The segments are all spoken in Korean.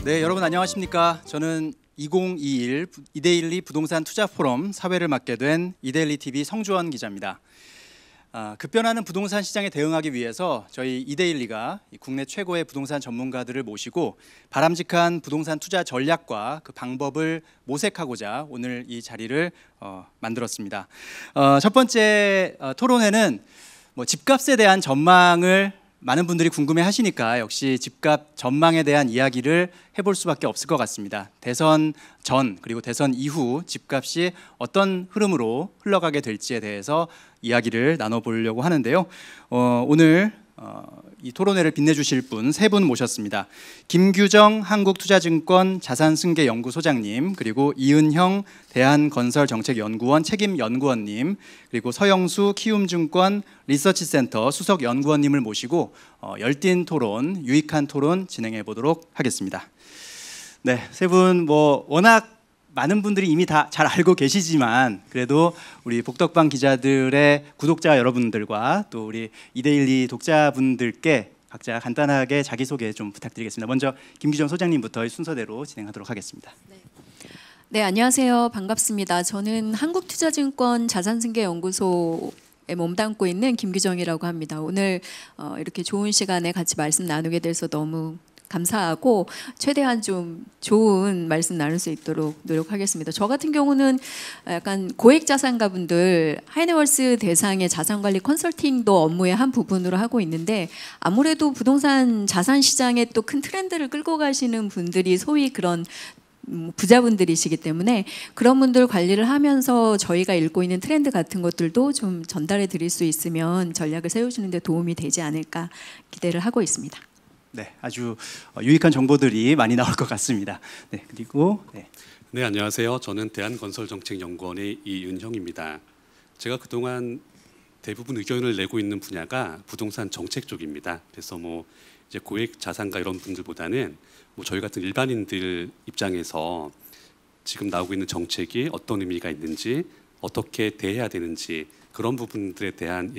네, 여러분 안녕하십니까? 저는 2021 이데일리 부동산 투자 포럼 사회를 맡게 된 이데일리 TV 성주원 기자입니다. 급변하는 부동산 시장에 대응하기 위해서 저희 이데일리가 국내 최고의 부동산 전문가들을 모시고 바람직한 부동산 투자 전략과 그 방법을 모색하고자 오늘 이 자리를 만들었습니다. 첫 번째 토론회는 집값에 대한 전망을 많은 분들이 궁금해 하시니까 역시 집값 전망에 대한 이야기를 해볼 수밖에 없을 것 같습니다. 대선 전 그리고 대선 이후 집값이 어떤 흐름으로 흘러가게 될지에 대해서 이야기를 나눠보려고 하는데요. 오늘 이 토론회를 빛내주실 분 세 분 모셨습니다. 김규정 한국투자증권 자산승계연구소장님, 그리고 이은형 대한건설정책연구원 책임연구원님, 그리고 서영수 키움증권 리서치센터 수석연구원님을 모시고 열띤 토론, 유익한 토론 진행해 보도록 하겠습니다. 네, 세 분 워낙 많은 분들이 이미 다 잘 알고 계시지만 그래도 우리 복덕방 기자들의 구독자 여러분들과 또 우리 이데일리 독자분들께 각자 간단하게 자기소개 좀 부탁드리겠습니다. 먼저 김규정 소장님부터 순서대로 진행하도록 하겠습니다. 네, 안녕하세요. 반갑습니다. 저는 한국투자증권 자산승계연구소에 몸담고 있는 김규정이라고 합니다. 오늘 이렇게 좋은 시간에 같이 말씀 나누게 돼서 너무 감사하고 최대한 좀 좋은 말씀 나눌 수 있도록 노력하겠습니다. 저 같은 경우는 약간 고액 자산가분들 하이네월스 대상의 자산관리 컨설팅도 업무의 한 부분으로 하고 있는데, 아무래도 부동산 자산 시장에 또 큰 트렌드를 끌고 가시는 분들이 소위 그런 부자분들이시기 때문에 그런 분들 관리를 하면서 저희가 읽고 있는 트렌드 같은 것들도 좀 전달해 드릴 수 있으면 전략을 세우시는 데 도움이 되지 않을까 기대를 하고 있습니다. 네, 아주 유익한 정보들이 많이 나올 것 같습니다. 네, 그리고 네, 안녕하세요. 저는 대한건설정책연구원의 이은형입니다. 제가 그동안 대부분 의견을 내고 있는 분야가 부동산 정책 쪽입니다. 그래서 이제 고액 자산가 이런 분들보다는 저희 같은 일반인들 입장에서 지금 나오고 있는 정책이 어떤 의미가 있는지, 어떻게 대해야 되는지 그런 부분들에 대한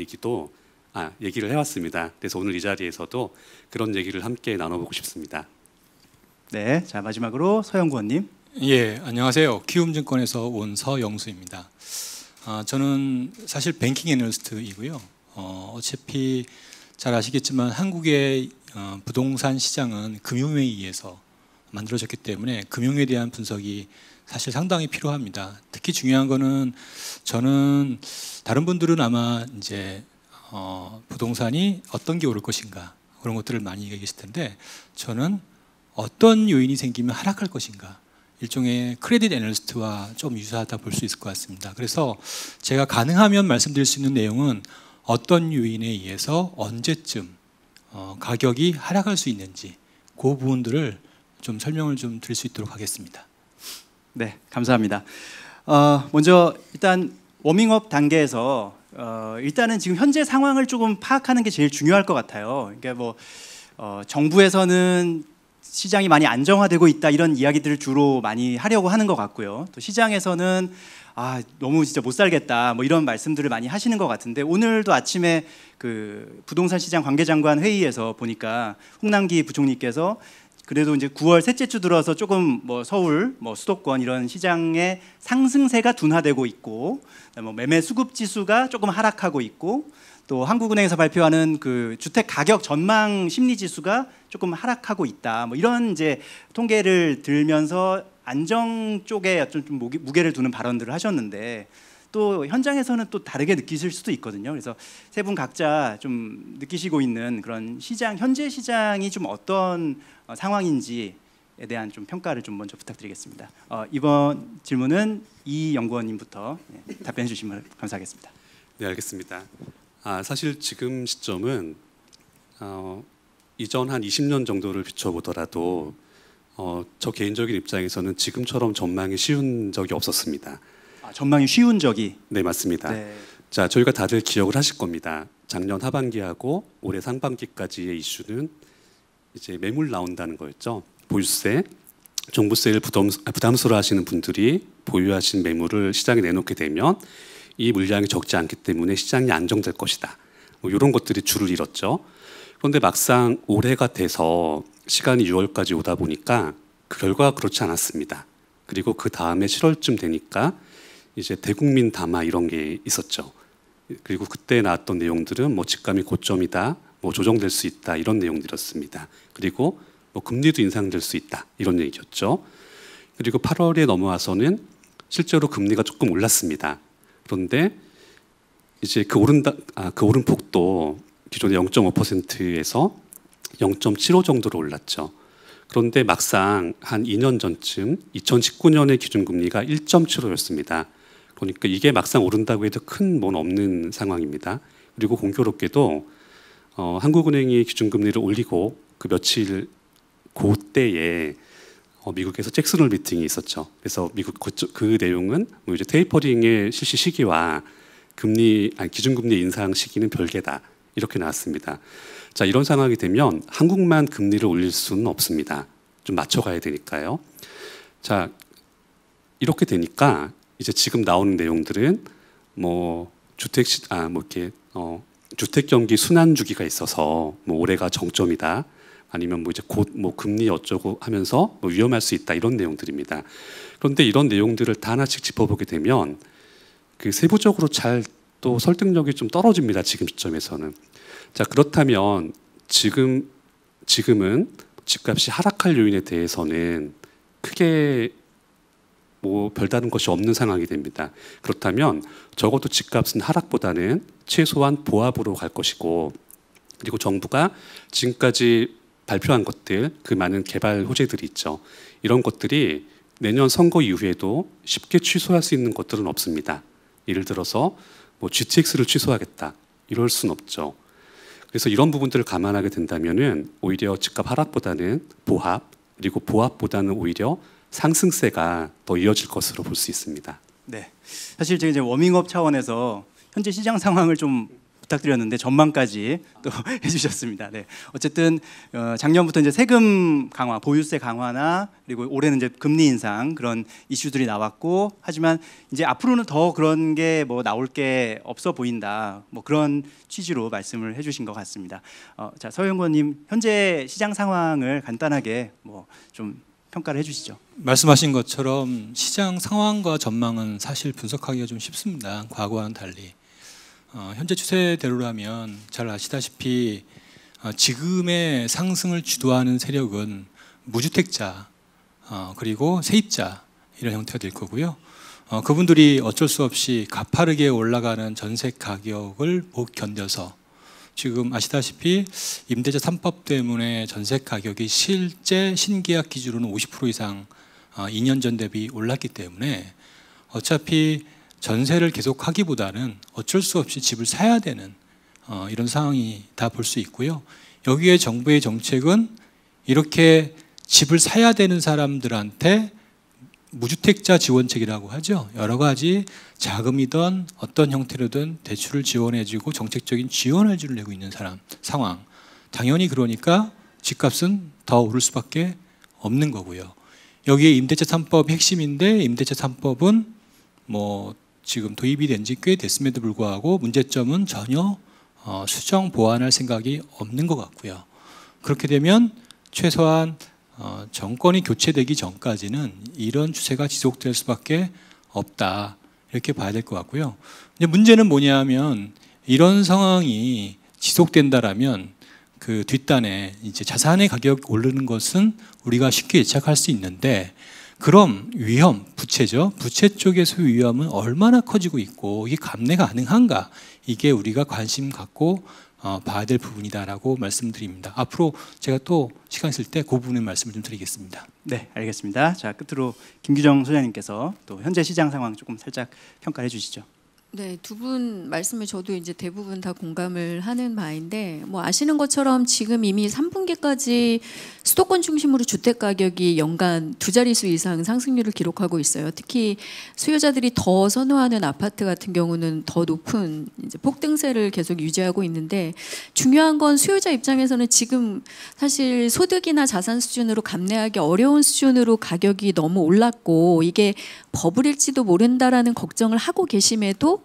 얘기를 해왔습니다. 그래서 오늘 이 자리에서도 그런 얘기를 함께 나눠보고 싶습니다. 네, 자 마지막으로 서영구원님. 예, 안녕하세요. 키움증권에서 온 서영수입니다. 저는 사실 뱅킹 애널리스트이고요. 어차피 잘 아시겠지만 한국의 부동산 시장은 금융에 의해서 만들어졌기 때문에 금융에 대한 분석이 사실 상당히 필요합니다. 특히 중요한 거는 저는 다른 분들은 아마 이제 부동산이 어떤 게 오를 것인가 그런 것들을 많이 얘기해 계실 텐데, 저는 어떤 요인이 생기면 하락할 것인가, 일종의 크레딧 애널리스트와 좀 유사하다 볼 수 있을 것 같습니다. 그래서 제가 가능하면 말씀드릴 수 있는 내용은 어떤 요인에 의해서 언제쯤 가격이 하락할 수 있는지 그 부분들을 좀 설명을 좀 드릴 수 있도록 하겠습니다. 네, 감사합니다. 먼저 일단 워밍업 단계에서 일단은 지금 현재 상황을 조금 파악하는 게 제일 중요할 것 같아요. 그러니까 정부에서는 시장이 많이 안정화되고 있다 이런 이야기들을 주로 많이 하려고 하는 것 같고요. 또 시장에서는 너무 진짜 못 살겠다 이런 말씀들을 많이 하시는 것 같은데, 오늘도 아침에 그 부동산 시장 관계장관 회의에서 보니까 홍남기 부총리께서 그래도 이제 9월 셋째 주 들어서 조금 서울, 수도권 이런 시장의 상승세가 둔화되고 있고, 매매 수급 지수가 조금 하락하고 있고, 또 한국은행에서 발표하는 그 주택 가격 전망 심리 지수가 조금 하락하고 있다. 이런 이제 통계를 들면서 안정 쪽에 좀 무게를 두는 발언들을 하셨는데, 또 현장에서는 또 다르게 느끼실 수도 있거든요. 그래서 세 분 각자 좀 느끼시고 있는 그런 현재 시장이 좀 어떤 상황인지에 대한 좀 평가를 좀 먼저 부탁드리겠습니다. 이번 질문은 이 연구원님부터 답변해 주시면 감사하겠습니다. 네, 알겠습니다. 사실 지금 시점은 이전 한 20년 정도를 비춰보더라도 저 개인적인 입장에서는 지금처럼 전망이 쉬운 적이 없었습니다. 전망이 쉬운 적이? 네, 맞습니다. 네. 자, 저희가 다들 기억을 하실 겁니다. 작년 하반기하고 올해 상반기까지의 이슈는 이제 매물 나온다는 거였죠. 보유세, 종부세를 부담스러워하시는 분들이 보유하신 매물을 시장에 내놓게 되면 이 물량이 적지 않기 때문에 시장이 안정될 것이다. 이런 것들이 줄을 이뤘죠. 그런데 막상 올해가 돼서 시간이 6월까지 오다 보니까 그 결과가 그렇지 않았습니다. 그리고 그 다음에 7월쯤 되니까 이제 대국민 담화 이런 게 있었죠. 그리고 그때 나왔던 내용들은 뭐 집값이 고점이다, 뭐 조정될 수 있다 이런 내용들이었습니다. 그리고 뭐 금리도 인상될 수 있다 이런 얘기였죠. 그리고 8월에 넘어와서는 실제로 금리가 조금 올랐습니다. 그런데 이제 그 오른 폭도 기존의 0.5%에서 0.75 정도로 올랐죠. 그런데 막상 한 2년 전쯤 2019년의 기준금리가 1.75였습니다. 그러니까 이게 막상 오른다고 해도 큰 뭐 없는 상황입니다. 그리고 공교롭게도 한국은행이 기준금리를 올리고 그 며칠 그때에 미국에서 잭슨홀 미팅이 있었죠. 그래서 미국 그 내용은 뭐 이제 테이퍼링의 실시 시기와 기준금리 인상 시기는 별개다 이렇게 나왔습니다. 자, 이런 상황이 되면 한국만 금리를 올릴 수는 없습니다. 좀 맞춰가야 되니까요. 자, 이렇게 되니까 이제 지금 나오는 내용들은 뭐 주택 경기 순환 주기가 있어서 뭐 올해가 정점이다. 아니면 뭐 이제 곧 뭐 금리 어쩌고 하면서 뭐 위험할 수 있다 이런 내용들입니다. 그런데 이런 내용들을 다 하나씩 짚어보게 되면 그 세부적으로 잘 또 설득력이 좀 떨어집니다. 지금 시점에서는. 자, 그렇다면 지금은 집값이 하락할 요인에 대해서는 크게 뭐 별다른 것이 없는 상황이 됩니다. 그렇다면 적어도 집값은 하락보다는 최소한 보합으로 갈 것이고, 그리고 정부가 지금까지 발표한 것들, 그 많은 개발 호재들이 있죠. 이런 것들이 내년 선거 이후에도 쉽게 취소할 수 있는 것들은 없습니다. 예를 들어서 뭐 GTX를 취소하겠다 이럴 수는 없죠. 그래서 이런 부분들을 감안하게 된다면은 오히려 집값 하락보다는 보합, 그리고 보합보다는 오히려 상승세가 더 이어질 것으로 볼 수 있습니다. 네, 사실 제가 이제 워밍업 차원에서 현재 시장 상황을 좀 부탁드렸는데 전망까지 또 해주셨습니다. 네, 어쨌든 작년부터 이제 세금 강화, 보유세 강화나 그리고 올해는 이제 금리 인상 그런 이슈들이 나왔고, 하지만 이제 앞으로는 더 그런 게 뭐 나올 게 없어 보인다. 뭐 그런 취지로 말씀을 해주신 것 같습니다. 자, 서 연구원님 현재 시장 상황을 간단하게 뭐 좀 평가를 해주시죠. 말씀하신 것처럼 시장 상황과 전망은 사실 분석하기가 좀 쉽습니다. 과거와는 달리. 현재 추세대로라면 잘 아시다시피 지금의 상승을 주도하는 세력은 무주택자 그리고 세입자 이런 형태가 될 거고요. 그분들이 어쩔 수 없이 가파르게 올라가는 전세 가격을 못 견뎌서 지금 아시다시피 임대차 3법 때문에 전세 가격이 실제 신계약 기준으로는 50% 이상 2년 전 대비 올랐기 때문에 어차피 전세를 계속 하기보다는 어쩔 수 없이 집을 사야 되는 이런 상황이 다 볼 수 있고요. 여기에 정부의 정책은 이렇게 집을 사야 되는 사람들한테 무주택자 지원책이라고 하죠. 여러 가지 자금이든 어떤 형태로든 대출을 지원해주고 정책적인 지원을 내고 있는 상황. 당연히 그러니까 집값은 더 오를 수밖에 없는 거고요. 여기에 임대차 3법이 핵심인데 임대차 3법은 뭐 지금 도입이 된 지 꽤 됐음에도 불구하고 문제점은 전혀 수정 보완할 생각이 없는 것 같고요. 그렇게 되면 최소한 정권이 교체되기 전까지는 이런 추세가 지속될 수밖에 없다 이렇게 봐야 될 것 같고요. 이제 문제는 뭐냐면 이런 상황이 지속된다라면 그 뒷단에 이제 자산의 가격 오르는 것은 우리가 쉽게 예측할 수 있는데, 그럼 위험, 부채죠. 부채 쪽에서 위험은 얼마나 커지고 있고 이게 감내 가능한가? 이게 우리가 관심 갖고 봐야 될 부분이다라고 말씀드립니다. 앞으로 제가 또 시간 있을 때 그 부분의 말씀을 좀 드리겠습니다. 네, 알겠습니다. 자, 끝으로 김규정 소장님께서 또 현재 시장 상황 조금 살짝 평가해 주시죠. 네, 두 분 말씀에 저도 이제 대부분 다 공감을 하는 바인데, 뭐 아시는 것처럼 지금 이미 3분기까지 수도권 중심으로 주택 가격이 연간 두 자릿수 이상 상승률을 기록하고 있어요. 특히 수요자들이 더 선호하는 아파트 같은 경우는 더 높은 이제 폭등세를 계속 유지하고 있는데, 중요한 건 수요자 입장에서는 지금 사실 소득이나 자산 수준으로 감내하기 어려운 수준으로 가격이 너무 올랐고 이게 버블일지도 모른다라는 걱정을 하고 계심에도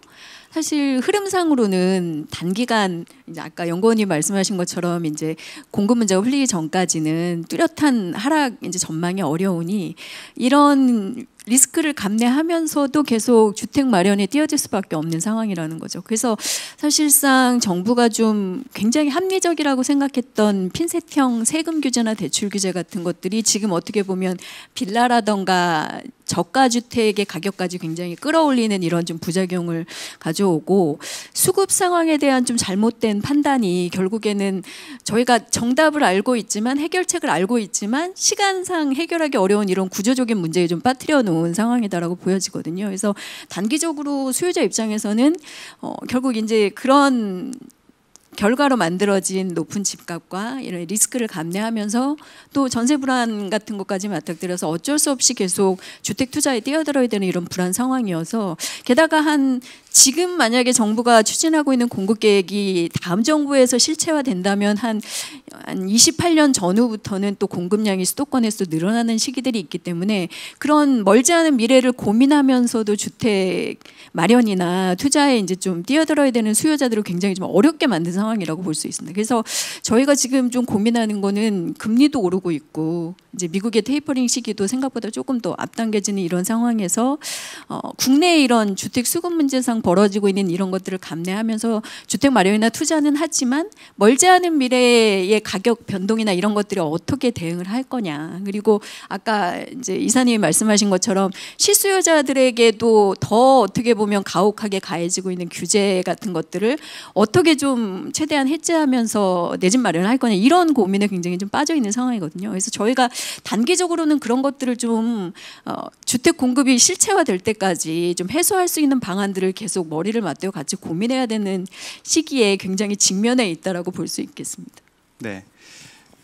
사실 흐름상으로는 단기간 이제 아까 연구원님 말씀하신 것처럼 이제 공급 문제가 풀리기 전까지는 뚜렷한 하락 이제 전망이 어려우니 이런 리스크를 감내하면서도 계속 주택 마련에 뛰어들 수밖에 없는 상황이라는 거죠. 그래서 사실상 정부가 좀 굉장히 합리적이라고 생각했던 핀셋형 세금 규제나 대출 규제 같은 것들이 지금 어떻게 보면 빌라라던가 저가 주택의 가격까지 굉장히 끌어올리는 이런 좀 부작용을 가져오고 수급 상황에 대한 좀 잘못된 판단이 결국에는 저희가 정답을 알고 있지만 해결책을 알고 있지만 시간상 해결하기 어려운 이런 구조적인 문제에 좀 빠뜨려 놓은 상황이다라고 보여지거든요. 그래서 단기적으로 수요자 입장에서는 결국 이제 그런 결과로 만들어진 높은 집값과 이런 리스크를 감내하면서 또 전세 불안 같은 것까지 맞닥뜨려서 어쩔 수 없이 계속 주택 투자에 뛰어들어야 되는 이런 불안 상황이어서 게다가 지금 만약에 정부가 추진하고 있는 공급 계획이 다음 정부에서 실체화된다면 한 28년 전후부터는 또 공급량이 수도권에서 늘어나는 시기들이 있기 때문에 그런 멀지 않은 미래를 고민하면서도 주택 마련이나 투자에 이제 좀 뛰어들어야 되는 수요자들을 굉장히 좀 어렵게 만든 상황이라고 볼 수 있습니다. 그래서 저희가 지금 좀 고민하는 거는 금리도 오르고 있고 이제 미국의 테이퍼링 시기도 생각보다 조금 더 앞당겨지는 이런 상황에서 국내에 이런 주택 수급 문제상 벌어지고 있는 이런 것들을 감내하면서 주택 마련이나 투자는 하지만 멀지 않은 미래의 가격 변동이나 이런 것들이 어떻게 대응을 할 거냐. 그리고 아까 이제 이사님이 말씀하신 것처럼 실수요자들에게도 더 어떻게 보면 가혹하게 가해지고 있는 규제 같은 것들을 어떻게 좀 최대한 해제하면서 내 집 마련을 할 거냐 이런 고민에 굉장히 좀 빠져 있는 상황이거든요. 그래서 저희가 단기적으로는 그런 것들을 좀 주택 공급이 실체화될 때까지 좀 해소할 수 있는 방안들을 계속 머리를 맞대고 같이 고민해야 되는 시기에 굉장히 직면해 있다라고 볼 수 있겠습니다. 네.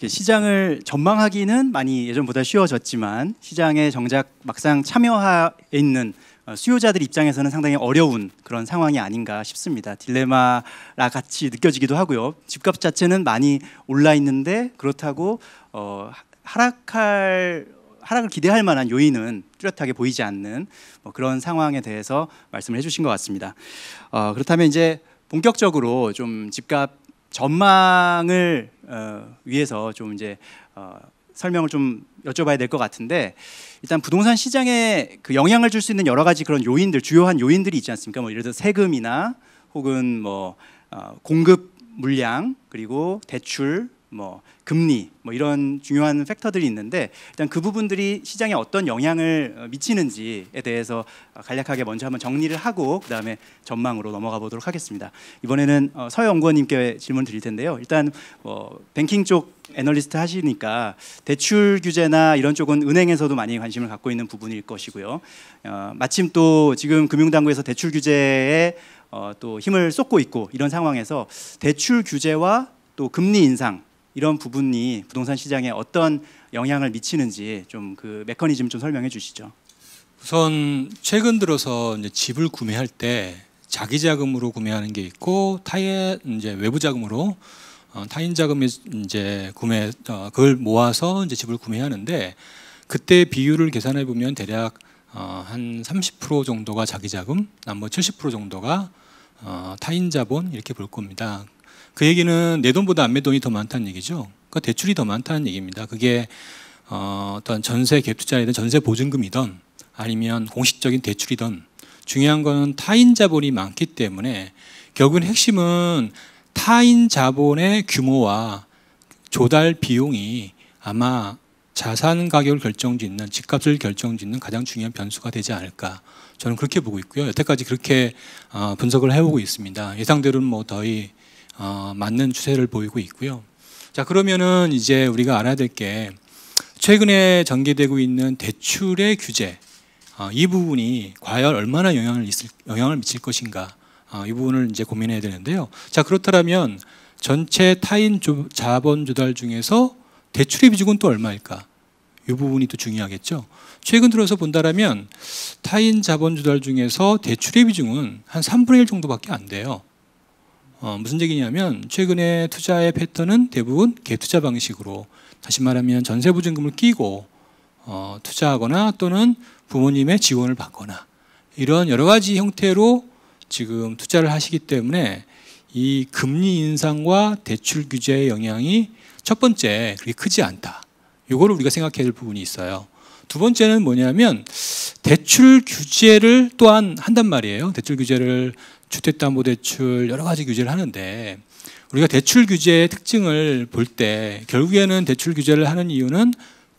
시장을 전망하기는 많이 예전보다 쉬워졌지만 시장에 정작 막상 참여해 있는 수요자들 입장에서는 상당히 어려운 그런 상황이 아닌가 싶습니다. 딜레마라 같이 느껴지기도 하고요. 집값 자체는 많이 올라 있는데 그렇다고 하락을 기대할 만한 요인은 뚜렷하게 보이지 않는 그런 상황에 대해서 말씀을 해주신 것 같습니다. 그렇다면 이제 본격적으로 좀 집값 전망을 위해서 좀 이제 설명을 좀 여쭤봐야 될 것 같은데 일단 부동산 시장에 그 영향을 줄 수 있는 여러 가지 그런 요인들, 주요한 요인들이 있지 않습니까? 예를 들어 세금이나 혹은 공급 물량 그리고 대출, 금리 이런 중요한 팩터들이 있는데 일단 그 부분들이 시장에 어떤 영향을 미치는지에 대해서 간략하게 먼저 한번 정리를 하고 그다음에 전망으로 넘어가 보도록 하겠습니다. 이번에는 서 연구원님께 질문 드릴 텐데요. 일단 뱅킹 쪽 애널리스트 하시니까 대출 규제나 이런 쪽은 은행에서도 많이 관심을 갖고 있는 부분일 것이고요. 마침 또 지금 금융당국에서 대출 규제에 또 힘을 쏟고 있고 이런 상황에서 대출 규제와 또 금리 인상 이런 부분이 부동산 시장에 어떤 영향을 미치는지 좀 그 메커니즘 좀 설명해 주시죠. 우선 최근 들어서 이제 집을 구매할 때 자기 자금으로 구매하는 게 있고 이제 외부 자금으로 타인 자금에 이제 그걸 모아서 이제 집을 구매하는데 그때 비율을 계산해 보면 대략 한 30% 정도가 자기 자금, 나머지 70% 정도가 타인 자본 이렇게 볼 겁니다. 그 얘기는 내 돈보다 안매 돈이 더 많다는 얘기죠. 그러니까 대출이 더 많다는 얘기입니다. 그게 어떤 전세 갭 투자이든 전세 보증금이든 아니면 공식적인 대출이든 중요한 거는 타인 자본이 많기 때문에 결국은 핵심은 타인 자본의 규모와 조달 비용이 아마 자산 가격을 결정짓는 집값을 결정짓는 가장 중요한 변수가 되지 않을까 저는 그렇게 보고 있고요. 여태까지 그렇게 분석을 해오고 있습니다. 예상대로는 거의 맞는 추세를 보이고 있고요. 자, 그러면은 이제 우리가 알아야 될 게 최근에 전개되고 있는 대출의 규제 이 부분이 과연 얼마나 영향을 미칠 것인가 이 부분을 이제 고민해야 되는데요. 자, 그렇다면 전체 타인 자본 조달 중에서 대출의 비중은 또 얼마일까? 이 부분이 또 중요하겠죠. 최근 들어서 본다라면 타인 자본 조달 중에서 대출의 비중은 한 3분의 1 정도밖에 안 돼요. 무슨 얘기냐면 최근에 투자의 패턴은 대부분 갭투자 방식으로 다시 말하면 전세보증금을 끼고 투자하거나 또는 부모님의 지원을 받거나 이런 여러 가지 형태로 지금 투자를 하시기 때문에 이 금리 인상과 대출 규제의 영향이 첫 번째 그렇게 크지 않다. 이거를 우리가 생각해야 될 부분이 있어요. 두 번째는 뭐냐면 대출 규제를 또한 한단 말이에요. 대출 규제를 주택담보대출 여러 가지 규제를 하는데 우리가 대출 규제의 특징을 볼 때 결국에는 대출 규제를 하는 이유는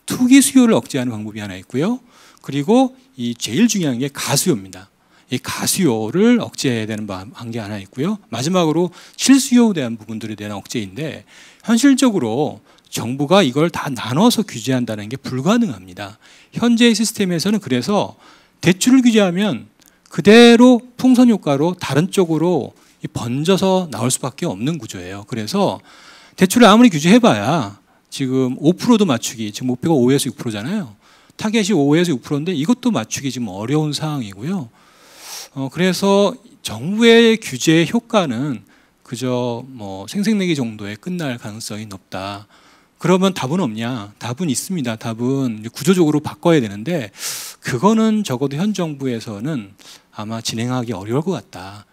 투기 수요를 억제하는 방법이 하나 있고요. 그리고 이 제일 중요한 게 가수요입니다. 이 가수요를 억제해야 되는 게 하나 있고요. 마지막으로 실수요에 대한 부분들에 대한 억제인데 현실적으로 정부가 이걸 다 나눠서 규제한다는 게 불가능합니다. 현재의 시스템에서는 그래서 대출을 규제하면 그대로 풍선 효과로 다른 쪽으로 번져서 나올 수밖에 없는 구조예요. 그래서 대출을 아무리 규제해봐야 지금 5%도 맞추기, 지금 목표가 5에서 6%잖아요. 타겟이 5에서 6%인데 이것도 맞추기 지금 어려운 상황이고요. 그래서 정부의 규제의 효과는 그저 뭐 생색내기 정도에 끝날 가능성이 높다. 그러면 답은 없냐? 답은 있습니다. 답은 구조적으로 바꿔야 되는데 그거는 적어도 현 정부에서는 아마 진행하기 어려울 것 같다.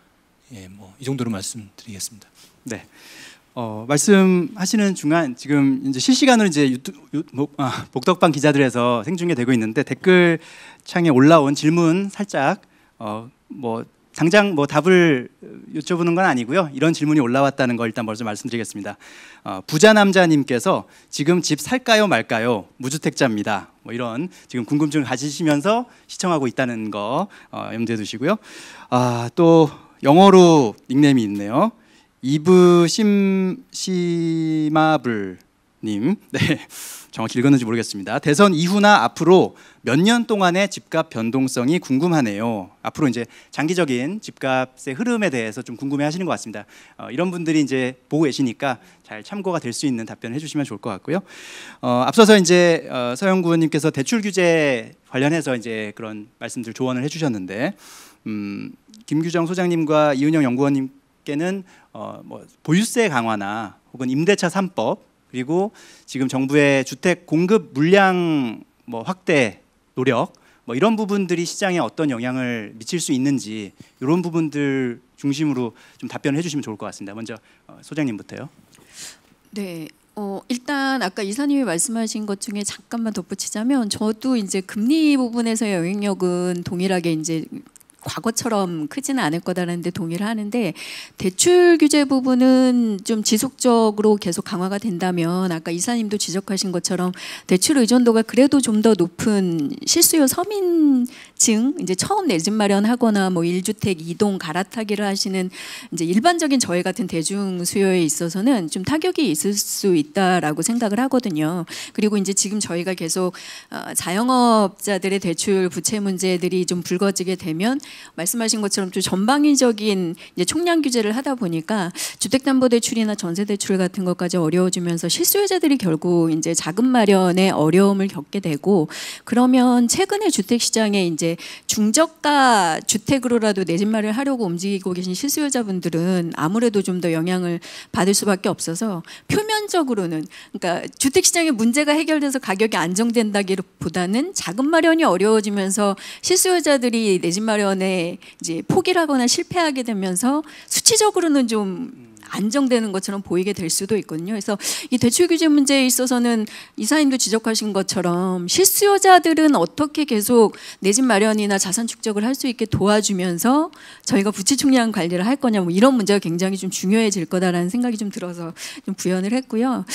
예, 뭐 이 정도로 말씀드리겠습니다. 네. 말씀하시는 중간 지금 이제 실시간으로 이제 복덕방 기자들에서 생중계되고 있는데 댓글 창에 올라온 질문 살짝 뭐 당장 뭐 답을 여쭤보는 건 아니고요. 이런 질문이 올라왔다는 거 일단 먼저 말씀드리겠습니다. 부자 남자님께서 지금 집 살까요 말까요? 무주택자입니다. 뭐 이런 지금 궁금증을 가지시면서 시청하고 있다는 거 염두에 두시고요. 또 영어로 닉네임이 있네요. 이브 심시마블님, 네, 정확히 읽었는지 모르겠습니다. 대선 이후나 앞으로 몇 년 동안의 집값 변동성이 궁금하네요. 앞으로 이제 장기적인 집값의 흐름에 대해서 좀 궁금해하시는 것 같습니다. 이런 분들이 이제 보고 계시니까 잘 참고가 될 수 있는 답변을 해주시면 좋을 것 같고요. 앞서서 이제 서영구 의원님께서 대출 규제 관련해서 이제 그런 말씀들 조언을 해주셨는데, 김규정 소장님과 이은영 연구원님께는 뭐 보유세 강화나 혹은 임대차 3법 그리고 지금 정부의 주택 공급 물량 뭐 확대 노력 뭐 이런 부분들이 시장에 어떤 영향을 미칠 수 있는지 이런 부분들 중심으로 좀 답변을 해주시면 좋을 것 같습니다. 먼저 소장님부터요. 네. 일단 아까 이사님이 말씀하신 것 중에 잠깐만 덧붙이자면 저도 이제 금리 부분에서의 영향력은 동일하게 이제 과거처럼 크지는 않을 거다라는데 동의를 하는데 대출 규제 부분은 좀 지속적으로 계속 강화가 된다면 아까 이사님도 지적하신 것처럼 대출 의존도가 그래도 좀 더 높은 실수요 서민층 이제 처음 내 집 마련하거나 뭐 1주택 2동 갈아타기를 하시는 이제 일반적인 저희 같은 대중 수요에 있어서는 좀 타격이 있을 수 있다라고 생각을 하거든요. 그리고 이제 지금 저희가 계속 자영업자들의 대출 부채 문제들이 좀 불거지게 되면 말씀하신 것처럼 좀 전방위적인 이제 총량 규제를 하다 보니까 주택담보대출이나 전세대출 같은 것까지 어려워지면서 실수요자들이 결국 이제 자금 마련에 어려움을 겪게 되고 그러면 최근에 주택시장에 이제 중저가 주택으로라도 내 집 마련을 하려고 움직이고 계신 실수요자분들은 아무래도 좀 더 영향을 받을 수밖에 없어서 표면적으로는 그러니까 주택시장의 문제가 해결돼서 가격이 안정된다기보다는 자금 마련이 어려워지면서 실수요자들이 내 집 마련 이제 포기를 하거나 실패하게 되면서 수치적으로는 좀 안정되는 것처럼 보이게 될 수도 있거든요. 그래서 이 대출 규제 문제에 있어서는 이사님도 지적하신 것처럼 실수요자들은 어떻게 계속 내 집 마련이나 자산 축적을 할 수 있게 도와주면서 저희가 부채 총량 관리를 할 거냐 뭐 이런 문제가 굉장히 좀 중요해질 거다라는 생각이 좀 들어서 좀 구현을 했고요.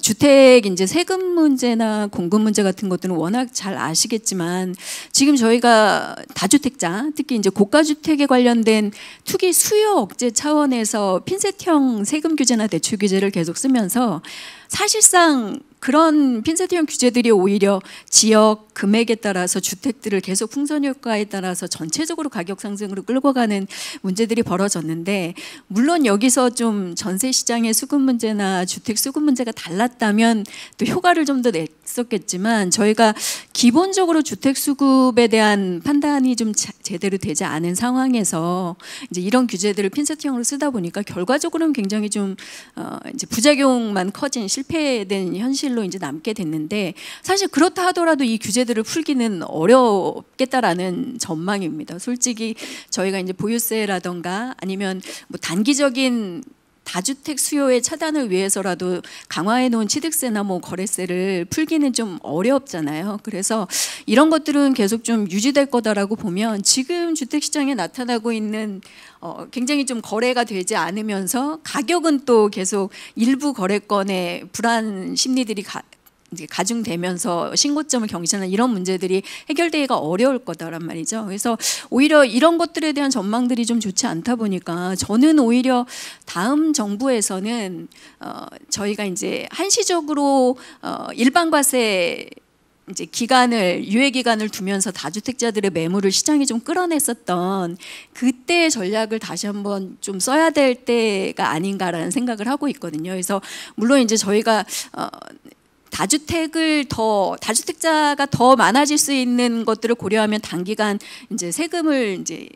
주택 이제 세금 문제나 공급 문제 같은 것들은 워낙 잘 아시겠지만 지금 저희가 다주택자 특히 이제 고가주택에 관련된 투기 수요 억제 차원에서 핀셋형 세금 규제나 대출 규제를 계속 쓰면서 사실상 그런 핀셋형 규제들이 오히려 지역 금액에 따라서 주택들을 계속 풍선 효과에 따라서 전체적으로 가격 상승으로 끌고 가는 문제들이 벌어졌는데 물론 여기서 좀 전세 시장의 수급 문제나 주택 수급 문제가 달랐다면 또 효과를 좀 더 있었겠지만 저희가 기본적으로 주택 수급에 대한 판단이 좀 제대로 되지 않은 상황에서 이제 이런 규제들을 핀세트형으로 쓰다 보니까 결과적으로는 굉장히 좀 이제 부작용만 커진 실패된 현실로 이제 남게 됐는데, 사실 그렇다 하더라도 이 규제들을 풀기는 어렵겠다라는 전망입니다. 솔직히 저희가 이제 보유세라던가 아니면 뭐 단기적인 다주택 수요의 차단을 위해서라도 강화해 놓은 취득세나 뭐 거래세를 풀기는 좀 어렵잖아요. 그래서 이런 것들은 계속 좀 유지될 거다라고 보면, 지금 주택 시장에 나타나고 있는 굉장히 좀 거래가 되지 않으면서 가격은 또 계속 일부 거래권의 불안 심리들이 이제 가중되면서 신고점을 경신하는 이런 문제들이 해결되기가 어려울 거다란 말이죠. 그래서 오히려 이런 것들에 대한 전망들이 좀 좋지 않다 보니까 저는 오히려 다음 정부에서는 저희가 이제 한시적으로 일반과세 이제 유예 기간을 두면서 다주택자들의 매물을 시장이 좀 끌어냈었던 그때의 전략을 다시 한번 좀 써야 될 때가 아닌가라는 생각을 하고 있거든요. 그래서 물론 이제 저희가 다주택자가 더 많아질 수 있는 것들을 고려하면 단기간 이제 세금을 이제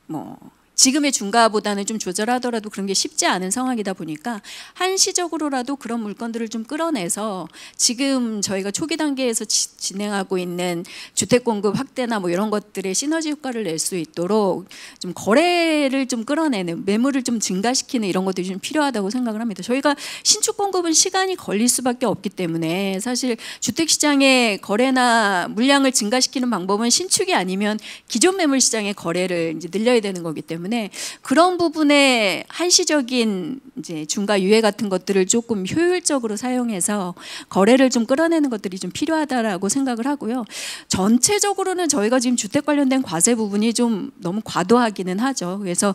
뭐 지금의 중과보다는 좀 조절하더라도 그런 게 쉽지 않은 상황이다 보니까 한시적으로라도 그런 물건들을 좀 끌어내서 지금 저희가 초기 단계에서 진행하고 있는 주택 공급 확대나 뭐 이런 것들의 시너지 효과를 낼 수 있도록 좀 거래를 좀 끌어내는, 매물을 좀 증가시키는 이런 것들이 좀 필요하다고 생각을 합니다. 저희가 신축 공급은 시간이 걸릴 수밖에 없기 때문에 사실 주택 시장의 거래나 물량을 증가시키는 방법은 신축이 아니면 기존 매물 시장의 거래를 이제 늘려야 되는 거기 때문에 그런 부분에 한시적인 이제 중과 유예 같은 것들을 조금 효율적으로 사용해서 거래를 좀 끌어내는 것들이 좀 필요하다라고 생각을 하고요. 전체적으로는 저희가 지금 주택 관련된 과세 부분이 좀 너무 과도하기는 하죠. 그래서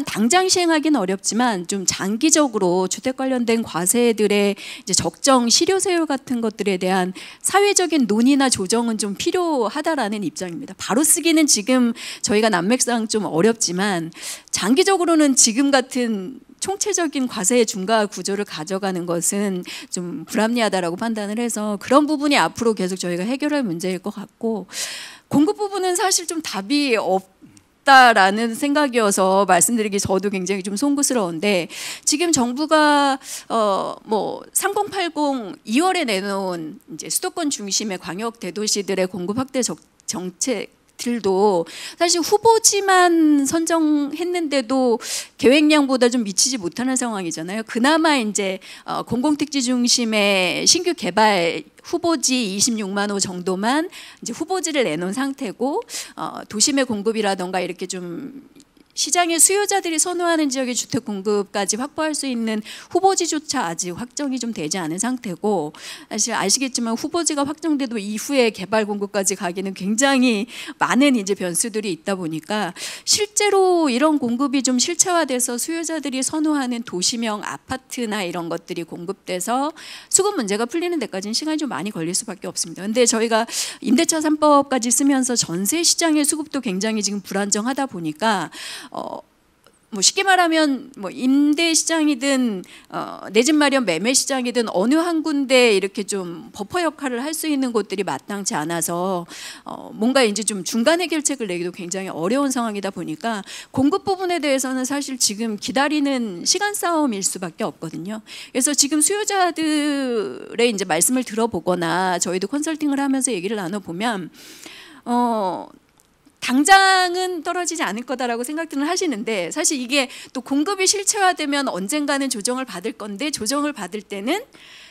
당장 시행하기는 어렵지만 좀 장기적으로 주택 관련된 과세들의 이제 적정 실효세율 같은 것들에 대한 사회적인 논의나 조정은 좀 필요하다라는 입장입니다. 바로 쓰기는 지금 저희가 난맥상 좀 어렵지만 장기적으로는 지금 같은 총체적인 과세의 중과 구조를 가져가는 것은 좀 불합리하다라고 판단을 해서 그런 부분이 앞으로 계속 저희가 해결할 문제일 것 같고, 공급 부분은 사실 좀 답이 없다라는 생각이어서 말씀드리기 저도 굉장히 좀 송구스러운데, 지금 정부가 뭐 3080 2월에 내놓은 이제 수도권 중심의 광역 대도시들의 공급 확대 정책 들도 사실 후보지만 선정했는데도 계획량보다 좀 미치지 못하는 상황이잖아요. 그나마 이제 공공택지 중심의 신규 개발 후보지 26만 호 정도만 이제 후보지를 내놓은 상태고, 도심의 공급이라던가 이렇게 좀 시장의 수요자들이 선호하는 지역의 주택 공급까지 확보할 수 있는 후보지조차 아직 확정이 좀 되지 않은 상태고, 사실 아시겠지만 후보지가 확정돼도 이후에 개발 공급까지 가기는 굉장히 많은 이제 변수들이 있다 보니까 실제로 이런 공급이 좀 실체화돼서 수요자들이 선호하는 도시명 아파트나 이런 것들이 공급돼서 수급 문제가 풀리는 데까지는 시간이 좀 많이 걸릴 수밖에 없습니다. 근데 저희가 임대차 3법까지 쓰면서 전세 시장의 수급도 굉장히 지금 불안정하다 보니까 뭐 쉽게 말하면 뭐 임대 시장이든 내 집 마련 매매 시장이든 어느 한 군데 이렇게 좀 버퍼 역할을 할 수 있는 곳들이 마땅치 않아서 뭔가 이제 좀 중간 해결책을 내기도 굉장히 어려운 상황이다 보니까 공급 부분에 대해서는 사실 지금 기다리는 시간 싸움일 수밖에 없거든요. 그래서 지금 수요자들의 이제 말씀을 들어보거나 저희도 컨설팅을 하면서 얘기를 나눠보면 당장은 떨어지지 않을 거다라고 생각들은 하시는데, 사실 이게 또 공급이 실체화되면 언젠가는 조정을 받을 건데, 조정을 받을 때는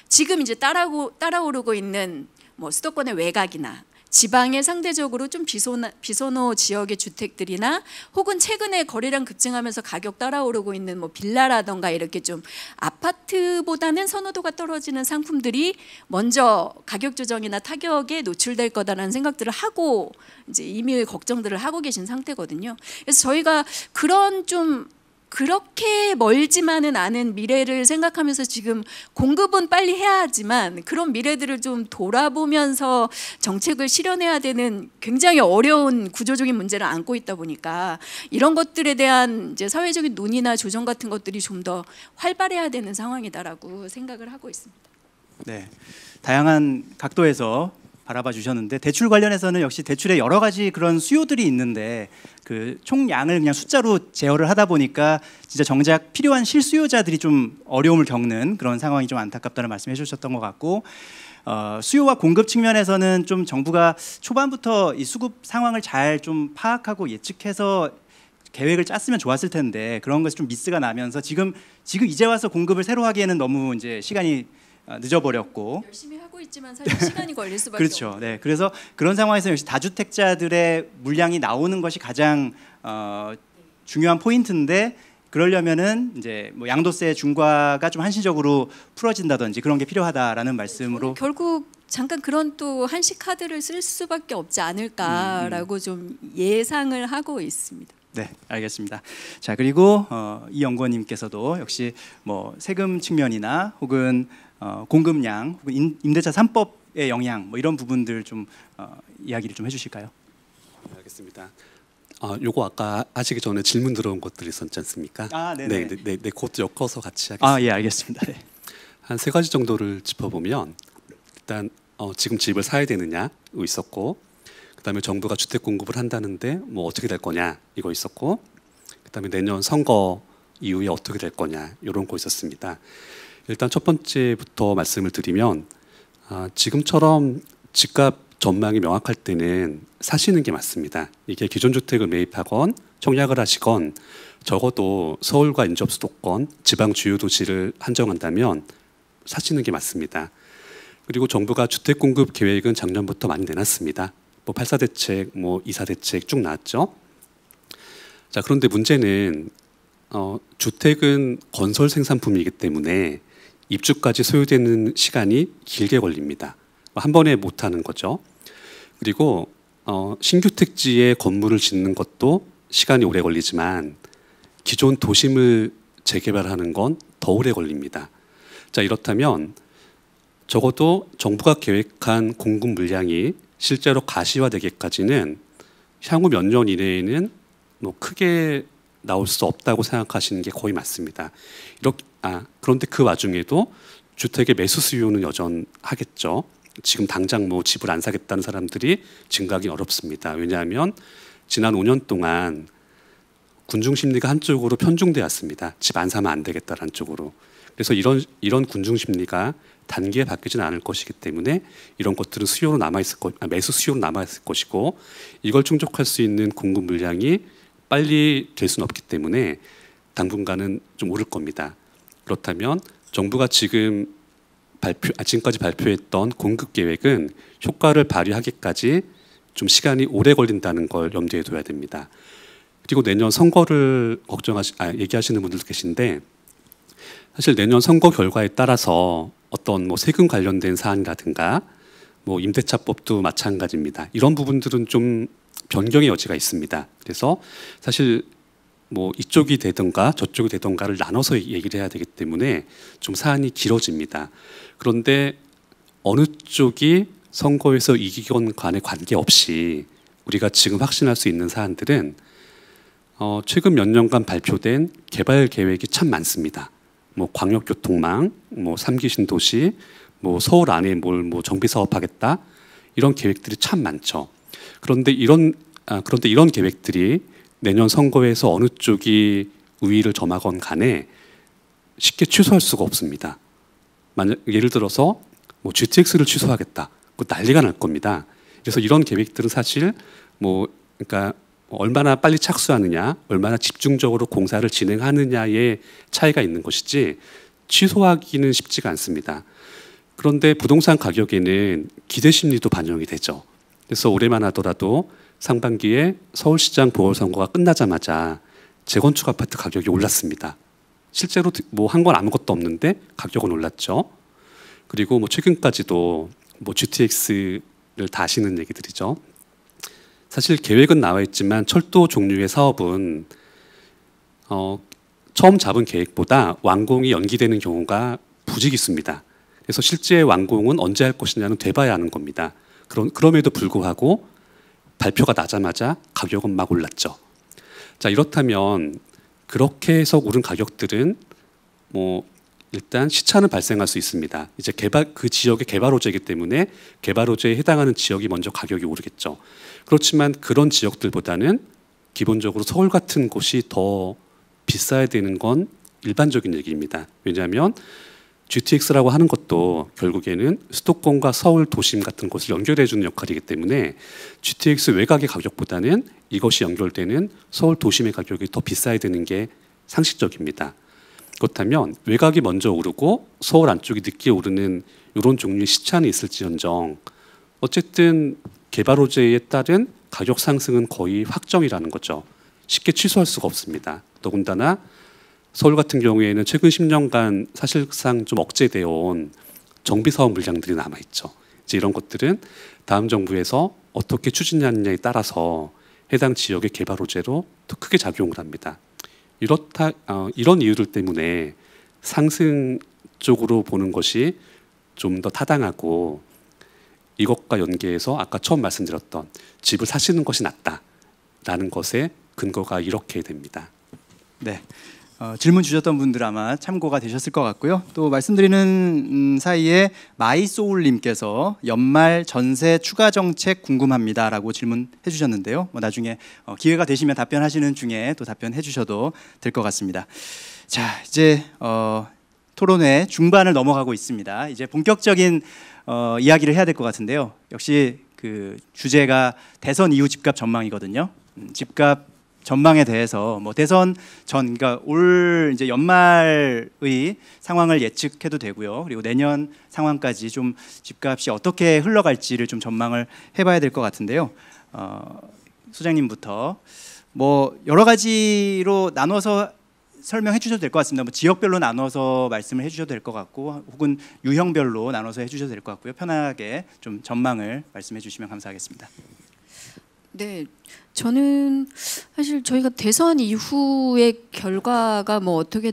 지금 이제 따라오르고 있는 뭐 수도권의 외곽이나 지방에 상대적으로 좀 비선호 지역의 주택들이나 혹은 최근에 거래량 급증하면서 가격 따라오르고 있는 뭐 빌라라던가 이렇게 좀 아파트보다는 선호도가 떨어지는 상품들이 먼저 가격 조정이나 타격에 노출될 거다라는 생각들을 하고 이제 이미 걱정들을 하고 계신 상태거든요. 그래서 저희가 그런 좀 그렇게 멀지만은 않은 미래를 생각하면서 지금 공급은 빨리 해야 하지만 그런 미래들을 좀 돌아보면서 정책을 실현해야 되는 굉장히 어려운 구조적인 문제를 안고 있다 보니까 이런 것들에 대한 이제 사회적인 논의나 조정 같은 것들이 좀 더 활발해야 되는 상황이다라고 생각을 하고 있습니다. 네, 다양한 각도에서 바라봐 주셨는데 대출 관련해서는 역시 대출에 여러 가지 그런 수요들이 있는데 그 총량을 그냥 숫자로 제어를 하다 보니까 진짜 정작 필요한 실수요자들이 좀 어려움을 겪는 그런 상황이 좀 안타깝다는 말씀해 주셨던 것 같고 수요와 공급 측면에서는 좀 정부가 초반부터 이 수급 상황을 잘 좀 파악하고 예측해서 계획을 짰으면 좋았을 텐데 그런 것이 좀 미스가 나면서 지금 이제 와서 공급을 새로 하기에는 너무 이제 시간이 늦어버렸고 열심히 하고 있지만 사실 시간이 걸릴 수밖에 그렇죠. 없어요. 네, 그래서 그런 상황에서 역시 다주택자들의 물량이 나오는 것이 가장 중요한 포인트인데 그러려면은 이제 뭐 양도세 중과가 좀 한시적으로 풀어진다든지 그런 게 필요하다라는 말씀으로 결국 잠깐 그런 또 한시 카드를 쓸 수밖에 없지 않을까라고 좀 예상을 하고 있습니다. 네, 알겠습니다. 자, 그리고 이 연구원님께서도 역시 뭐 세금 측면이나 혹은 공급량, 혹은 임대차 3법의 영향 뭐 이런 부분들 좀 이야기를 좀 해주실까요? 네, 알겠습니다. 요거 아까 하시기 전에 질문 들어온 것들이 있었지 않습니까? 네네. 네, 그것도 엮어서 같이 하겠습니다. 아, 예, 알겠습니다. 네. 한 세 가지 정도를 짚어보면 일단 지금 집을 사야 되느냐 이거 있었고, 그다음에 정부가 주택 공급을 한다는데 뭐 어떻게 될 거냐 이거 있었고, 그다음에 내년 선거 이후에 어떻게 될 거냐 이런 거 있었습니다. 일단 첫 번째부터 말씀을 드리면 지금처럼 집값 전망이 명확할 때는 사시는 게 맞습니다. 이게 기존 주택을 매입하건 청약을 하시건 적어도 서울과 인접 수도권, 지방 주요 도시를 한정한다면 사시는 게 맞습니다. 그리고 정부가 주택 공급 계획은 작년부터 많이 내놨습니다. 뭐 8사 대책, 뭐 2사 대책 쭉 나왔죠. 자, 그런데 문제는 주택은 건설 생산품이기 때문에 입주까지 소요되는 시간이 길게 걸립니다. 한 번에 못 하는 거죠. 그리고 신규 택지에 건물을 짓는 것도 시간이 오래 걸리지만 기존 도심을 재개발하는 건 더 오래 걸립니다. 자, 이렇다면 적어도 정부가 계획한 공급 물량이 실제로 가시화되기까지는 향후 몇 년 이내에는 뭐 크게 나올 수 없다고 생각하시는 게 거의 맞습니다. 그런데 그 와중에도 주택의 매수 수요는 여전하겠죠. 지금 당장 뭐 집을 안 사겠다는 사람들이 증가하기 어렵습니다. 왜냐하면 지난 5년 동안 군중 심리가 한쪽으로 편중되었습니다. 집 안 사면 안 되겠다라는 쪽으로. 그래서 이런 군중 심리가 단기에 바뀌지는 않을 것이기 때문에 이런 것들은 수요로 매수 수요로 남아 있을 것이고, 이걸 충족할 수 있는 공급 물량이 빨리 될 수는 없기 때문에 당분간은 좀 오를 겁니다. 그렇다면 정부가 지금까지 발표했던 공급 계획은 효과를 발휘하기까지 좀 시간이 오래 걸린다는 걸 염두에 둬야 됩니다. 그리고 내년 선거를 얘기하시는 분들도 계신데, 사실 내년 선거 결과에 따라서 어떤 뭐 세금 관련된 사안이라든가 뭐 임대차법도 마찬가지입니다. 이런 부분들은 좀 변경의 여지가 있습니다. 그래서 사실 뭐 이쪽이 되든가 저쪽이 되든가를 나눠서 얘기를 해야 되기 때문에 좀 사안이 길어집니다. 그런데 어느 쪽이 선거에서 이기건 간에 관계없이 우리가 지금 확신할 수 있는 사안들은 최근 몇 년간 발표된 개발 계획이 참 많습니다. 뭐 광역교통망, 뭐 3기 신도시, 뭐 서울 안에 뭐 정비 사업하겠다, 이런 계획들이 참 많죠. 그런데 이런 계획들이 내년 선거에서 어느 쪽이 우위를 점하건 간에 쉽게 취소할 수가 없습니다. 예를 들어서 뭐 GTX를 취소하겠다, 그 난리가 날 겁니다. 그래서 이런 계획들은 사실 그러니까 얼마나 빨리 착수하느냐, 얼마나 집중적으로 공사를 진행하느냐의 차이가 있는 것이지 취소하기는 쉽지가 않습니다. 그런데 부동산 가격에는 기대 심리도 반영이 되죠. 그래서 올해만 하더라도 상반기에 서울시장 보궐선거가 끝나자마자 재건축 아파트 가격이 올랐습니다. 실제로 뭐 한 건 아무것도 없는데 가격은 올랐죠. 그리고 뭐 최근까지도 뭐 GTX를 다 하시는 얘기들이죠. 사실 계획은 나와 있지만 철도 종류의 사업은 처음 잡은 계획보다 완공이 연기되는 경우가 부지기수입니다. 그래서 실제 완공은 언제 할 것이냐는 돼봐야 하는 겁니다. 그럼에도 불구하고 발표가 나자마자 가격은 막 올랐죠. 자, 이렇다면 그렇게 해서 오른 가격들은 뭐 일단 시차는 발생할 수 있습니다. 이제 그 지역의 개발 호재이기 때문에 개발 호재에 해당하는 지역이 먼저 가격이 오르겠죠. 그렇지만 그런 지역들보다는 기본적으로 서울 같은 곳이 더 비싸야 되는 건 일반적인 얘기입니다. 왜냐하면 GTX라고 하는 것도 결국에는 수도권과 서울 도심 같은 곳을 연결해 주는 역할이기 때문에 GTX 외곽의 가격보다는 이것이 연결되는 서울 도심의 가격이 더 비싸야 되는 게 상식적입니다. 그렇다면 외곽이 먼저 오르고 서울 안쪽이 늦게 오르는 이런 종류의 시차는 있을지언정 어쨌든 개발 호재에 따른 가격 상승은 거의 확정이라는 거죠. 쉽게 취소할 수가 없습니다. 더군다나 서울 같은 경우에는 최근 10년간 사실상 좀 억제되어 온 정비 사업 물량들이 남아 있죠. 이제 이런 것들은 다음 정부에서 어떻게 추진하느냐에 따라서 해당 지역의 개발 호재로 더 크게 작용을 합니다. 이런 이유들 때문에 상승 쪽으로 보는 것이 좀 더 타당하고 이것과 연계해서 아까 처음 말씀드렸던 집을 사시는 것이 낫다라는 것에 근거가 이렇게 됩니다. 네. 질문 주셨던 분들 아마 참고가 되셨을 것 같고요. 또 말씀드리는 사이에 마이소울님께서 연말 전세 추가 정책 궁금합니다라고 질문해 주셨는데요. 뭐 나중에 기회가 되시면 답변하시는 중에 또 답변해 주셔도 될 것 같습니다. 자, 이제 토론회 중반을 넘어가고 있습니다. 이제 본격적인 이야기를 해야 될 것 같은데요. 역시 그 주제가 대선 이후 집값 전망이거든요. 집값 전망에 대해서 뭐 대선 전 그러니까 올 이제 연말의 상황을 예측해도 되고요. 그리고 내년 상황까지 좀 집값이 어떻게 흘러갈지를 좀 전망을 해봐야 될 것 같은데요. 소장님부터 뭐 여러 가지로 나눠서 설명해 주셔도 될 것 같습니다. 뭐 지역별로 나눠서 말씀을 해주셔도 될 것 같고, 혹은 유형별로 나눠서 해주셔도 될 것 같고요. 편하게 좀 전망을 말씀해 주시면 감사하겠습니다. 네, 저는 사실 저희가 대선 이후의 결과가 뭐 어떻게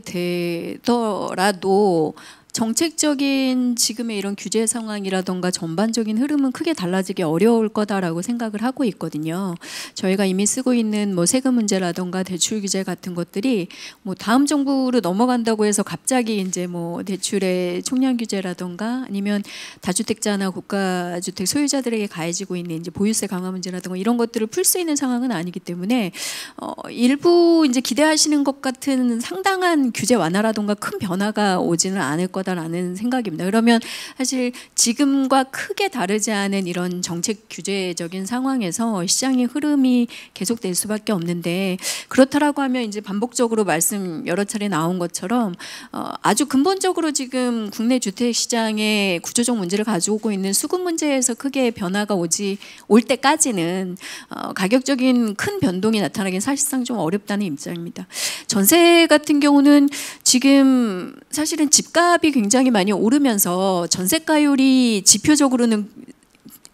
되더라도 정책적인 지금의 이런 규제 상황이라던가 전반적인 흐름은 크게 달라지기 어려울 거다라고 생각을 하고 있거든요. 저희가 이미 쓰고 있는 뭐 세금 문제라던가 대출 규제 같은 것들이 뭐 다음 정부로 넘어간다고 해서 갑자기 이제 뭐 대출의 총량 규제라던가 아니면 다주택자나 고가주택 소유자들에게 가해지고 있는 이제 보유세 강화 문제라던가 이런 것들을 풀 수 있는 상황은 아니기 때문에 일부 이제 기대하시는 것 같은 상당한 규제 완화라던가 큰 변화가 오지는 않을 거다라는 생각입니다. 그러면 사실 지금과 크게 다르지 않은 이런 정책 규제적인 상황에서 시장의 흐름이 계속될 수밖에 없는데, 그렇다라고 하면 이제 반복적으로 말씀 여러 차례 나온 것처럼 아주 근본적으로 지금 국내 주택 시장의 구조적 문제를 가지고 있는 수급 문제에서 크게 변화가 올 때까지는 가격적인 큰 변동이 나타나긴 사실상 좀 어렵다는 입장입니다. 전세 같은 경우는 지금 사실은 집값이 굉장히 많이 오르면서 전세가율이 지표적으로는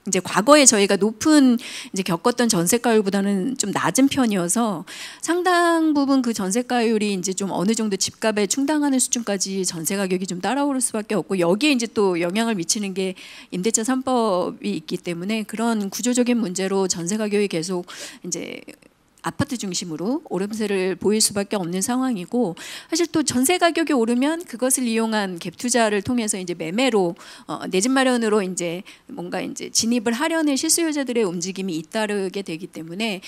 이제 과거에 저희가 높은 이제 겪었던 전세가율보다는 좀 낮은 편이어서 상당 부분 그 전세가율이 이제 좀 어느 정도 집값에 충당하는 수준까지 전세 가격이 좀 따라오를 수밖에 없고, 여기에 이제 또 영향을 미치는 게 임대차 3법이 있기 때문에 그런 구조적인 문제로 전세 가격이 계속 이제 아파트 중심으로 오름세를 보일 수밖에 없는 상황이고, 사실 또 전세 가격이 오르면 그것을 이용한 갭 투자를 통해서 이제 매매로 내 집 마련으로 이제 뭔가 이제 진입을 하려는 실수요자들의 움직임이 잇따르게 되기 때문에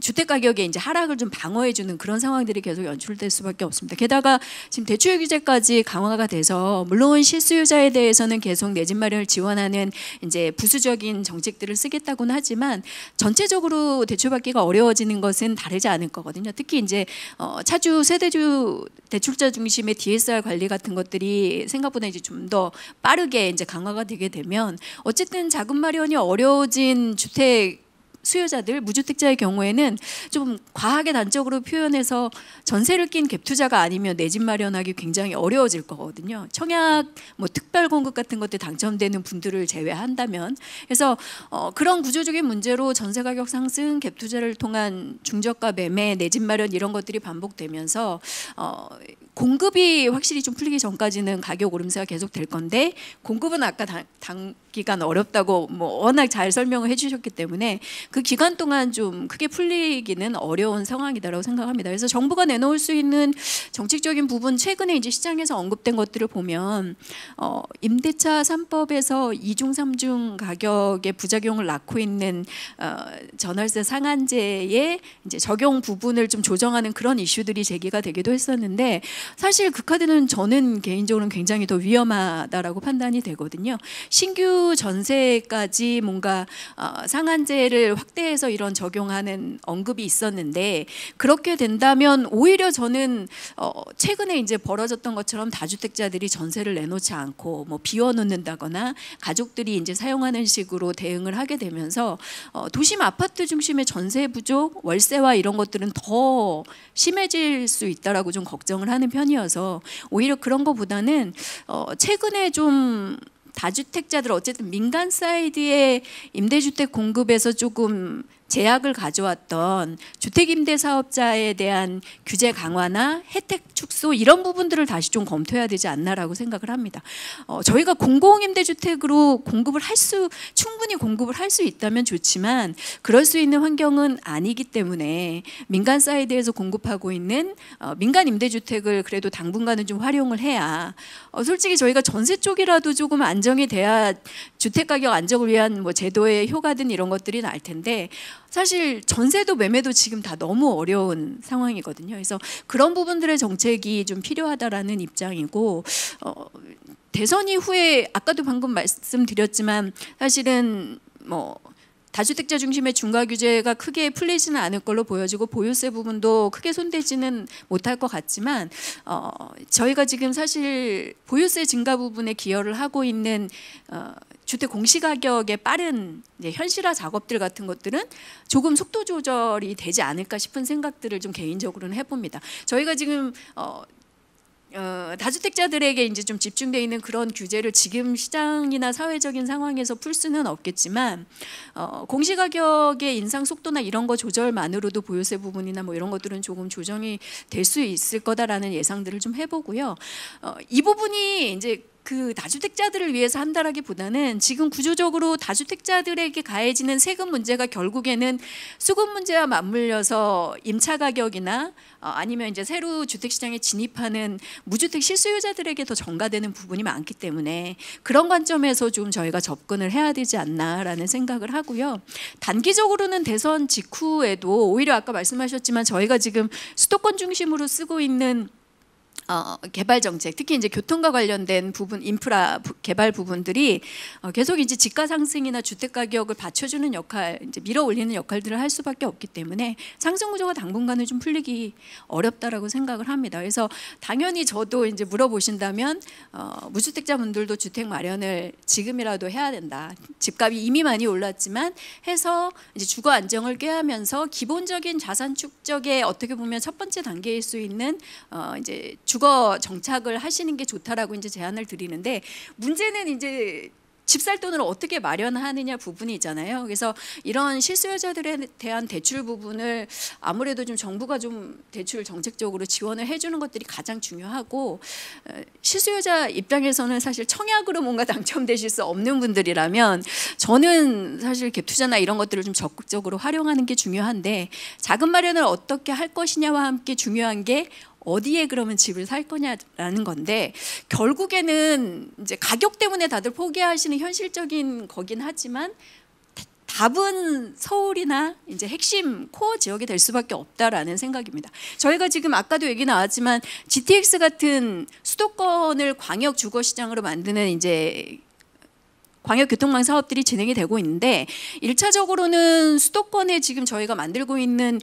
주택 가격의 이제 하락을 좀 방어해주는 그런 상황들이 계속 연출될 수밖에 없습니다. 게다가 지금 대출 규제까지 강화가 돼서 물론 실수요자에 대해서는 계속 내 집 마련을 지원하는 이제 부수적인 정책들을 쓰겠다고는 하지만 전체적으로 대출받기가 어려워지는 것은 다르지 않을 거거든요. 특히 이제 차주 세대주 대출자 중심의 DSR 관리 같은 것들이 생각보다 이제 좀 더 빠르게 이제 강화가 되게 되면 어쨌든 자금 마련이 어려워진 주택 수요자들, 무주택자의 경우에는 좀 과하게 단적으로 표현해서 전세를 낀 갭 투자가 아니면 내 집 마련하기 굉장히 어려워질 거거든요. 청약 뭐 특별 공급 같은 것들 당첨되는 분들을 제외한다면. 그래서 그런 구조적인 문제로 전세 가격 상승, 갭 투자를 통한 중저가 매매, 내 집 마련 이런 것들이 반복되면서 공급이 확실히 좀 풀리기 전까지는 가격 오름세가 계속 될 건데 공급은 아까 단기간 어렵다고 뭐 워낙 잘 설명을 해주셨기 때문에 그 기간 동안 좀 크게 풀리기는 어려운 상황이다라고 생각합니다. 그래서 정부가 내놓을 수 있는 정책적인 부분 최근에 이제 시장에서 언급된 것들을 보면 임대차 3법에서 2중 3중 가격의 부작용을 낳고 있는 전월세 상한제의 이제 적용 부분을 좀 조정하는 그런 이슈들이 제기가 되기도 했었는데 사실 그 카드는 저는 개인적으로는 굉장히 더 위험하다라고 판단이 되거든요. 신규 전세까지 뭔가 상한제를 확대해서 이런 적용하는 언급이 있었는데 그렇게 된다면 오히려 저는 최근에 이제 벌어졌던 것처럼 다주택자들이 전세를 내놓지 않고 뭐 비워놓는다거나 가족들이 이제 사용하는 식으로 대응을 하게 되면서 도심 아파트 중심의 전세 부족, 월세화 이런 것들은 더 심해질 수 있다라고 좀 걱정을 하는 편이어서 오히려 그런 것보다는 최근에 좀 다주택자들 어쨌든 민간 사이드의 임대주택 공급에서 조금 제약을 가져왔던 주택임대사업자에 대한 규제 강화나 혜택 축소 이런 부분들을 다시 좀 검토해야 되지 않나라고 생각을 합니다. 저희가 공공임대주택으로 충분히 공급을 할 수 있다면 좋지만 그럴 수 있는 환경은 아니기 때문에 민간 사이드에서 공급하고 있는 민간 임대주택을 그래도 당분간은 좀 활용을 해야 솔직히 저희가 전세 쪽이라도 조금 안정이 돼야 주택가격 안정을 위한 뭐 제도의 효과든 이런 것들이 날 텐데 사실 전세도 매매도 지금 다 너무 어려운 상황이거든요. 그래서 그런 부분들의 정책이 좀 필요하다라는 입장이고 대선 이후에 아까도 방금 말씀드렸지만 사실은 뭐 다주택자 중심의 중과 규제가 크게 풀리지는 않을 걸로 보여지고 보유세 부분도 크게 손대지는 못할 것 같지만 저희가 지금 사실 보유세 증가 부분에 기여를 하고 있는 주택 공시가격의 빠른 이제 현실화 작업들 같은 것들은 조금 속도 조절이 되지 않을까 싶은 생각들을 좀 개인적으로는 해봅니다. 저희가 지금 다주택자들에게 이제 좀 집중되어 있는 그런 규제를 지금 시장이나 사회적인 상황에서 풀 수는 없겠지만 공시가격의 인상 속도나 이런 거 조절만으로도 보유세 부분이나 뭐 이런 것들은 조금 조정이 될 수 있을 거다라는 예상들을 좀 해보고요. 이 부분이 이제 그 다주택자들을 위해서 한다라기보다는 지금 구조적으로 다주택자들에게 가해지는 세금 문제가 결국에는 수급 문제와 맞물려서 임차 가격이나 아니면 이제 새로 주택 시장에 진입하는 무주택 실수요자들에게 더 전가되는 부분이 많기 때문에 그런 관점에서 좀 저희가 접근을 해야 되지 않나라는 생각을 하고요. 단기적으로는 대선 직후에도 오히려 아까 말씀하셨지만 저희가 지금 수도권 중심으로 쓰고 있는 개발 정책, 특히 이제 교통과 관련된 부분, 인프라 개발 부분들이 계속 이제 집가 상승이나 주택 가격을 받쳐주는 역할, 이제 밀어올리는 역할들을 할 수밖에 없기 때문에 상승 구조가 당분간은 좀 풀리기 어렵다라고 생각을 합니다. 그래서 당연히 저도 이제 물어보신다면 무주택자분들도 주택 마련을 지금이라도 해야 된다. 집값이 이미 많이 올랐지만 해서 이제 주거 안정을 꾀하면서 기본적인 자산 축적의 어떻게 보면 첫 번째 단계일 수 있는 이제 주거 정착을 하시는 게 좋다라고 이제 제안을 드리는데 문제는 이제 집 살 돈을 어떻게 마련하느냐 부분이잖아요. 그래서 이런 실수요자들에 대한 대출 부분을 아무래도 좀 정부가 좀 대출 정책적으로 지원을 해주는 것들이 가장 중요하고 실수요자 입장에서는 사실 청약으로 뭔가 당첨되실 수 없는 분들이라면 저는 사실 갭 투자나 이런 것들을 좀 적극적으로 활용하는 게 중요한데 자금 마련을 어떻게 할 것이냐와 함께 중요한 게 어디에 그러면 집을 살 거냐라는 건데 결국에는 이제 가격 때문에 다들 포기하시는 현실적인 거긴 하지만 답은 서울이나 이제 핵심 코어 지역이 될 수밖에 없다라는 생각입니다. 저희가 지금 아까도 얘기 나왔지만 GTX 같은 수도권을 광역 주거 시장으로 만드는 이제 광역교통망 사업들이 진행이 되고 있는데 1차적으로는 수도권에 지금 저희가 만들고 있는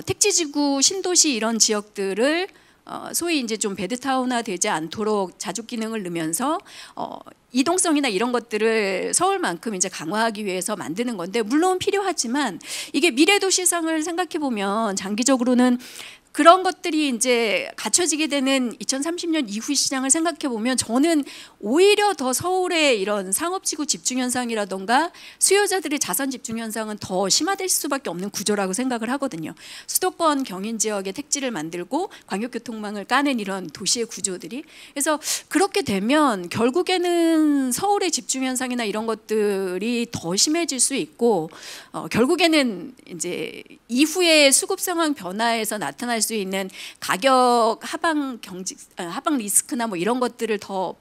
택지지구, 신도시 이런 지역들을 소위 이제 좀 베드타운화 되지 않도록 자족 기능을 넣으면서 이동성이나 이런 것들을 서울만큼 이제 강화하기 위해서 만드는 건데 물론 필요하지만 이게 미래도시상을 생각해 보면 장기적으로는 그런 것들이 이제 갖춰지게 되는 2030년 이후 시장을 생각해 보면 저는 오히려 더 서울의 이런 상업지구 집중 현상이라던가 수요자들의 자산 집중 현상은 더 심화될 수밖에 없는 구조라고 생각을 하거든요. 수도권 경인 지역에 택지를 만들고 광역교통망을 까는 이런 도시의 구조들이, 그래서 그렇게 되면 결국에는 서울의 집중 현상이나 이런 것들이 더 심해질 수 있고 결국에는 이제 이후의 수급 상황 변화에서 나타날 수 있는 가격 하방 리스크나 뭐 이런 것들을 더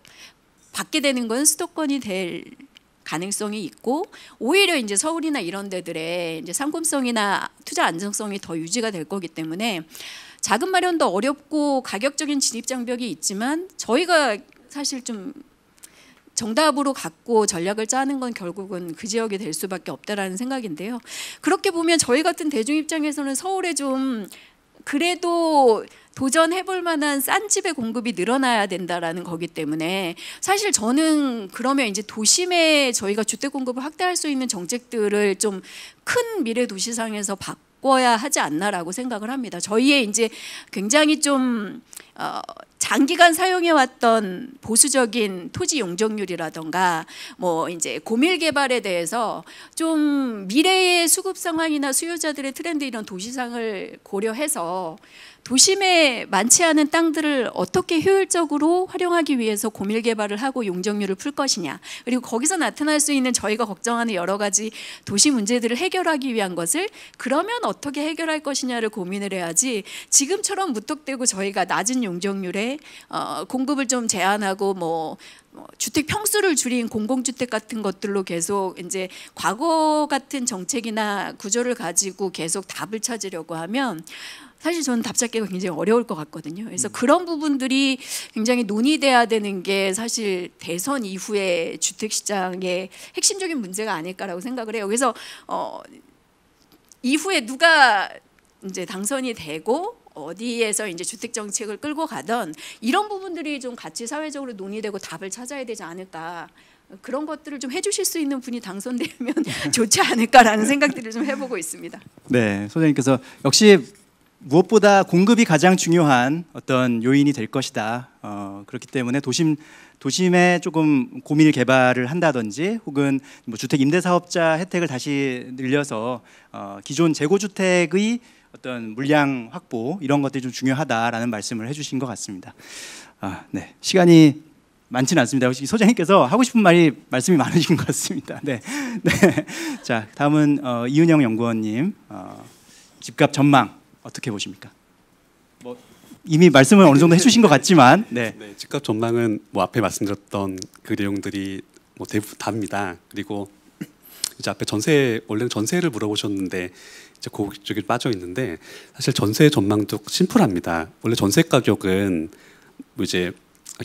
받게 되는 건 수도권이 될 가능성이 있고, 오히려 이제 서울이나 이런 데들의 이제 상품성이나 투자 안정성이 더 유지가 될 거기 때문에 자금 마련도 어렵고 가격적인 진입 장벽이 있지만 저희가 사실 좀 정답으로 갖고 전략을 짜는 건 결국은 그 지역이 될 수밖에 없다라는 생각인데요. 그렇게 보면 저희 같은 대중 입장에서는 서울에 좀 그래도 도전해볼 만한 싼 집의 공급이 늘어나야 된다라는 거기 때문에 사실 저는 그러면 이제 도심에 저희가 주택 공급을 확대할 수 있는 정책들을 좀 큰 미래 도시상에서 바꿔야 하지 않나라고 생각을 합니다. 저희의 이제 굉장히 좀 장기간 사용해왔던 보수적인 토지 용적률이라던가 뭐 이제 고밀 개발에 대해서 좀 미래의 수급 상황이나 수요자들의 트렌드 이런 도시상을 고려해서 도심에 많지 않은 땅들을 어떻게 효율적으로 활용하기 위해서 고밀 개발을 하고 용적률을 풀 것이냐, 그리고 거기서 나타날 수 있는 저희가 걱정하는 여러 가지 도시 문제들을 해결하기 위한 것을 그러면 어떻게 해결할 것이냐를 고민을 해야지, 지금처럼 무턱대고 저희가 낮은 용적률에 공급을 좀 제한하고 뭐 주택 평수를 줄인 공공주택 같은 것들로 계속 이제 과거 같은 정책이나 구조를 가지고 계속 답을 찾으려고 하면 사실 저는 답 찾기가 굉장히 어려울 것 같거든요. 그래서 그런 부분들이 굉장히 논의돼야 되는 게 사실 대선 이후의 주택시장의 핵심적인 문제가 아닐까라고 생각을 해요. 그래서 이후에 누가 이제 당선이 되고 어디에서 이제 주택 정책을 끌고 가던 이런 부분들이 좀 같이 사회적으로 논의되고 답을 찾아야 되지 않을까. 그런 것들을 좀 해주실 수 있는 분이 당선되면 좋지 않을까라는 생각들을 좀 해보고 있습니다. 네, 소장님께서 역시 무엇보다 공급이 가장 중요한 어떤 요인이 될 것이다. 그렇기 때문에 도심에 조금 고밀 개발을 한다든지 혹은 뭐 주택 임대 사업자 혜택을 다시 늘려서 기존 재고 주택의 어떤 물량 확보 이런 것들이 좀 중요하다라는 말씀을 해주신 것 같습니다. 네, 시간이 많지는 않습니다. 혹시 소장님께서 하고 싶은 말씀이 많으신 것 같습니다. 네, 네. 자, 다음은 이은영 연구원님, 집값 전망 어떻게 보십니까? 뭐 이미 말씀을 어느 정도 해주신 것 같지만, 네. 네, 집값 전망은 뭐 앞에 말씀드렸던 그 내용들이 뭐 대부분 답니다. 그리고 이제 앞에 원래는 전세를 물어보셨는데 이제 그쪽에 빠져 있는데 사실 전세 전망도 심플합니다. 원래 전세 가격은 뭐 이제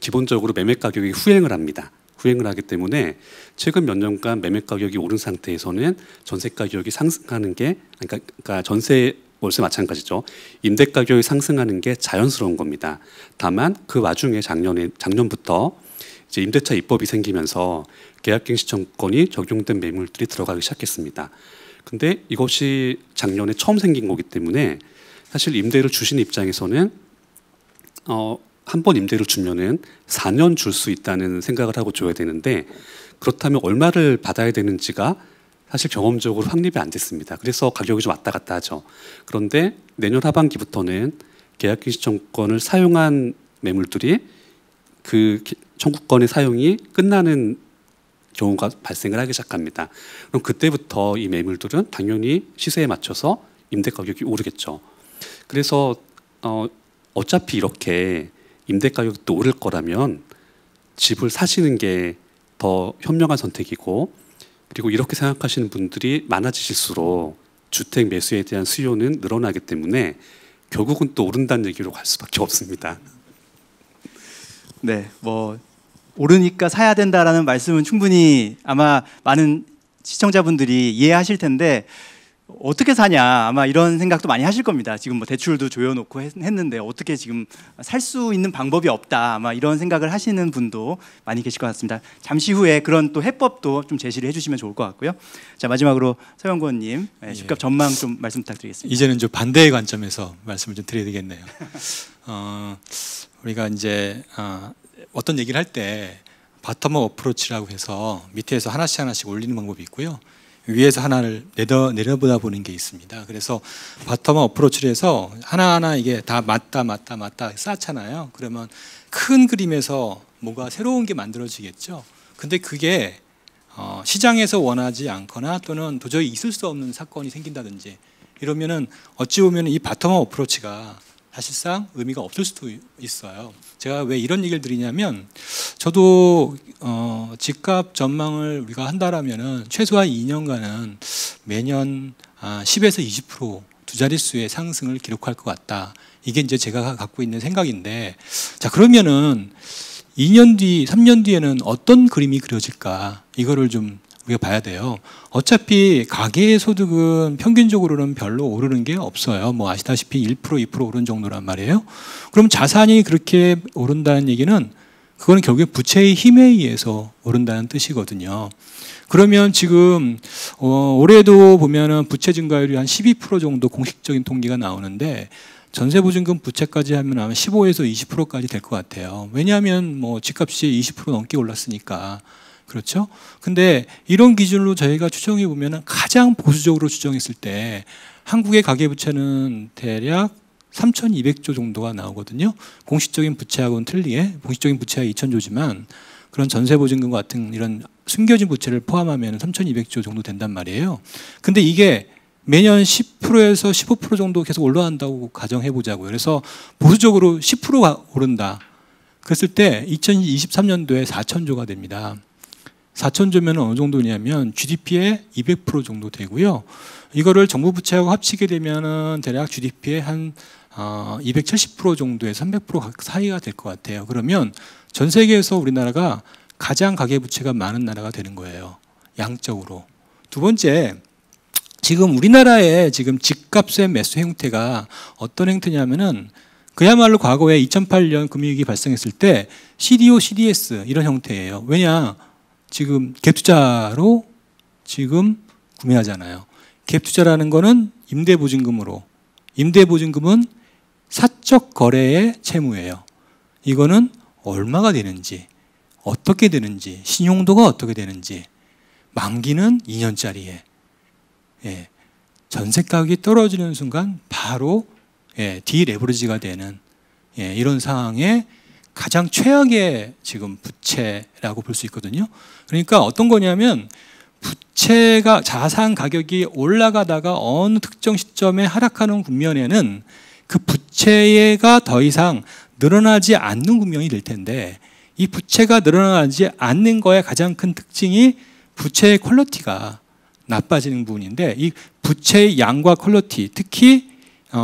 기본적으로 매매 가격이 후행을 합니다. 후행을 하기 때문에 최근 몇 년간 매매 가격이 오른 상태에서는 전세 가격이 상승하는 게 그러니까 전세 월세 마찬가지죠. 임대 가격이 상승하는 게 자연스러운 겁니다. 다만 그 와중에 작년부터 이제 임대차 입법이 생기면서 계약갱신 청구권이 적용된 매물들이 들어가기 시작했습니다. 근데 이것이 작년에 처음 생긴 거기 때문에 사실 임대를 주시는 입장에서는 한 번 임대를 주면은 4년 줄 수 있다는 생각을 하고 줘야 되는데 그렇다면 얼마를 받아야 되는지가 사실 경험적으로 확립이 안 됐습니다. 그래서 가격이 좀 왔다 갔다 하죠. 그런데 내년 하반기부터는 계약갱신 청구권을 사용한 매물들이 그 청구권의 사용이 끝나는 경우가 발생을 하기 시작합니다. 그럼 그때부터 이 매물들은 당연히 시세에 맞춰서 임대 가격이 오르겠죠. 그래서 어차피 이렇게 임대 가격도 오를 거라면 집을 사시는 게 더 현명한 선택이고, 그리고 이렇게 생각하시는 분들이 많아지실수록 주택 매수에 대한 수요는 늘어나기 때문에 결국은 또 오른다는 얘기로 갈 수밖에 없습니다. 네, 뭐 오르니까 사야 된다라는 말씀은 충분히 아마 많은 시청자분들이 이해하실 텐데 어떻게 사냐 아마 이런 생각도 많이 하실 겁니다. 지금 뭐 대출도 조여놓고 했는데 어떻게 지금 살 수 있는 방법이 없다 아마 이런 생각을 하시는 분도 많이 계실 것 같습니다. 잠시 후에 그런 또 해법도 좀 제시를 해주시면 좋을 것 같고요. 자, 마지막으로 서 연구원님 집값 전망 좀 말씀 부탁드리겠습니다. 이제는 좀 반대의 관점에서 말씀을 좀 드려야 되겠네요. 우리가 이제 어떤 얘기를 할 때 바텀업 어프로치라고 해서 밑에서 하나씩 올리는 방법이 있고요. 위에서 하나를 내려보다 보는 게 있습니다. 그래서 바텀업 어프로치를 해서 하나하나 이게 다 맞다 쌓잖아요. 그러면 큰 그림에서 뭐가 새로운 게 만들어지겠죠. 근데 그게 시장에서 원하지 않거나 또는 도저히 있을 수 없는 사건이 생긴다든지 이러면은 어찌 보면 이 바텀업 어프로치가 사실상 의미가 없을 수도 있어요. 제가 왜 이런 얘기를 드리냐면 저도 집값 전망을 우리가 한다라면은 최소한 2년간은 매년 10에서 20% 두 자릿수의 상승을 기록할 것 같다. 이게 이제 제가 갖고 있는 생각인데, 자 그러면은 2년 뒤, 3년 뒤에는 어떤 그림이 그려질까? 이거를 좀 우리가 봐야 돼요. 어차피 가계의 소득은 평균적으로는 별로 오르는 게 없어요. 뭐 아시다시피 1%, 2% 오른 정도란 말이에요. 그럼 자산이 그렇게 오른다는 얘기는 그거는 결국에 부채의 힘에 의해서 오른다는 뜻이거든요. 그러면 지금 올해도 보면은 부채 증가율이 한 12% 정도 공식적인 통계가 나오는데 전세보증금 부채까지 하면 아마 15에서 20%까지 될 것 같아요. 왜냐하면 뭐 집값이 20% 넘게 올랐으니까. 그렇죠? 근데 이런 기준으로 저희가 추정해 보면 가장 보수적으로 추정했을 때 한국의 가계부채는 대략 3,200조 정도가 나오거든요. 공식적인 부채하고는 틀리게 공식적인 부채가 2,000조지만 그런 전세보증금 같은 이런 숨겨진 부채를 포함하면 3,200조 정도 된단 말이에요. 근데 이게 매년 10%에서 15% 정도 계속 올라간다고 가정해 보자고요. 그래서 보수적으로 10%가 오른다. 그랬을 때 2023년도에 4,000조가 됩니다. 4,000조면 어느 정도냐면 GDP의 200% 정도 되고요. 이거를 정부 부채하고 합치게 되면은 대략 GDP의 한 270% 정도에서 300% 사이가 될 것 같아요. 그러면 전 세계에서 우리나라가 가장 가계부채가 많은 나라가 되는 거예요. 양적으로. 두 번째, 지금 우리나라의 지금 집값의 매수 형태가 어떤 형태냐면은 그야말로 과거에 2008년 금융위기 발생했을 때 CDO, CDS 이런 형태예요. 왜냐? 지금 갭투자로 지금 구매하잖아요. 갭투자라는 거는 임대보증금으로. 임대보증금은 사적 거래의 채무예요. 이거는 얼마가 되는지, 어떻게 되는지, 신용도가 어떻게 되는지, 만기는 2년짜리에. 예, 전세 가격이 떨어지는 순간 바로 디레버리지가 되는 이런 상황에 가장 최악의 지금 부채라고 볼 수 있거든요. 그러니까 어떤 거냐면 부채가 자산 가격이 올라가다가 어느 특정 시점에 하락하는 국면에는 그 부채가 더 이상 늘어나지 않는 국면이 될 텐데 이 부채가 늘어나지 않는 거의 가장 큰 특징이 부채의 퀄리티가 나빠지는 부분인데 이 부채의 양과 퀄리티 특히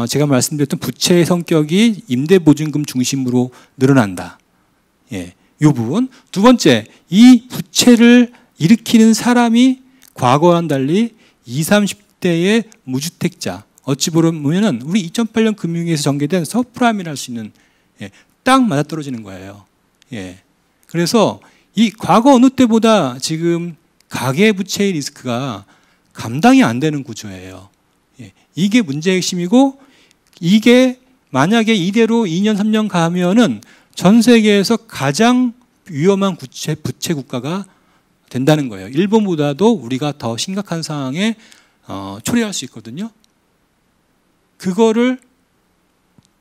제가 말씀드렸던 부채의 성격이 임대보증금 중심으로 늘어난다. 예, 이 부분. 두 번째, 이 부채를 일으키는 사람이 과거와는 달리 20, 30대의 무주택자. 어찌 보면은 우리 2008년 금융위기에서 전개된 서프라임이라 할 수 있는 딱 맞아떨어지는 거예요. 예. 그래서 이 과거 어느 때보다 지금 가계부채의 리스크가 감당이 안 되는 구조예요. 이게 문제의 핵심이고 이게 만약에 이대로 2년 3년 가면은 전 세계에서 가장 위험한 부채 국가가 된다는 거예요. 일본보다도 우리가 더 심각한 상황에 초래할 수 있거든요. 그거를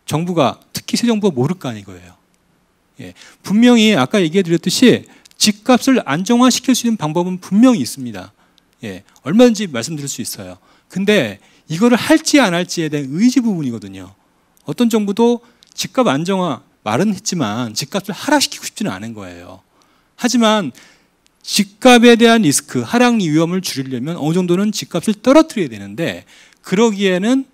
정부가 특히 새 정부가 모를까 이거예요. 예. 분명히 아까 얘기해 드렸듯이 집값을 안정화시킬 수 있는 방법은 분명히 있습니다. 예. 얼마든지 말씀드릴 수 있어요. 근데 이거를 할지 안 할지에 대한 의지 부분이거든요. 어떤 정부도 집값 안정화 말은 했지만 집값을 하락시키고 싶지는 않은 거예요. 하지만 집값에 대한 리스크, 하락 위험을 줄이려면 어느 정도는 집값을 떨어뜨려야 되는데 그러기에는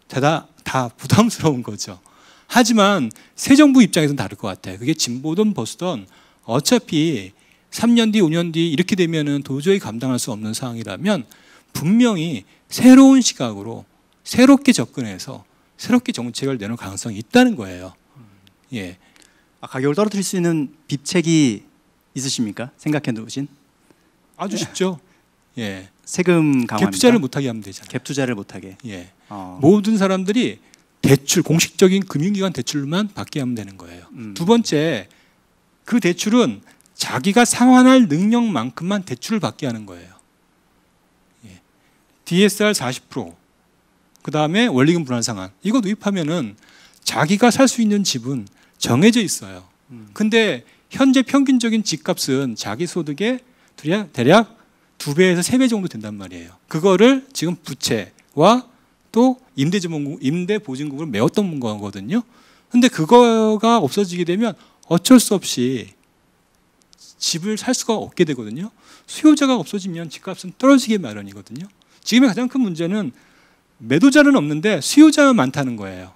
다 부담스러운 거죠. 하지만 새 정부 입장에서는 다를 것 같아요. 그게 진보든 보수든 어차피 3년 뒤, 5년 뒤 이렇게 되면은 도저히 감당할 수 없는 상황이라면 분명히 새로운 시각으로 새롭게 접근해서 새롭게 정책을 내놓을 가능성이 있다는 거예요. 예. 가격을 떨어뜨릴 수 있는 빕책이 있으십니까? 생각해 두신? 아주 쉽죠. 예. 세금 강화. 갭 투자를 못하게 하면 되잖아요. 갭 투자를 못하게. 예. 모든 사람들이 대출, 공식적인 금융기관 대출만 받게 하면 되는 거예요. 두 번째, 그 대출은 자기가 상환할 능력만큼만 대출을 받게 하는 거예요. 예. DSR 40%, 그 다음에 원리금 분할 상환. 이거 도입하면은 자기가 살 수 있는 집은 정해져 있어요. 근데 현재 평균적인 집값은 자기 소득의 대략 2배에서 3배 정도 된단 말이에요. 그거를 지금 부채와 또 임대보증금으로 메웠던 거거든요. 근데 그거가 없어지게 되면 어쩔 수 없이 집을 살 수가 없게 되거든요. 수요자가 없어지면 집값은 떨어지게 마련이거든요. 지금의 가장 큰 문제는 매도자는 없는데 수요자만 많다는 거예요.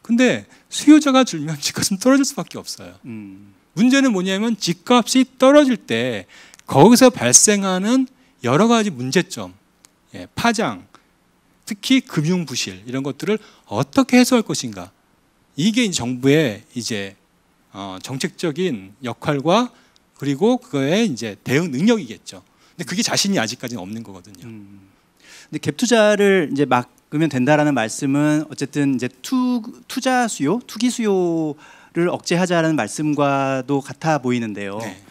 근데 수요자가 줄면 집값은 떨어질 수밖에 없어요. 문제는 뭐냐면 집값이 떨어질 때 거기서 발생하는 여러 가지 문제점, 예, 파장, 특히 금융 부실 이런 것들을 어떻게 해소할 것인가. 이게 정부의 이제 정책적인 역할과 그리고 그거의 이제 대응 능력이겠죠. 근데 그게 자신이 아직까지는 없는 거거든요. 근데 갭 투자를 이제 막으면 된다라는 말씀은 어쨌든 이제 투자 수요, 투기 수요를 억제하자라는 말씀과도 같아 보이는데요. 네.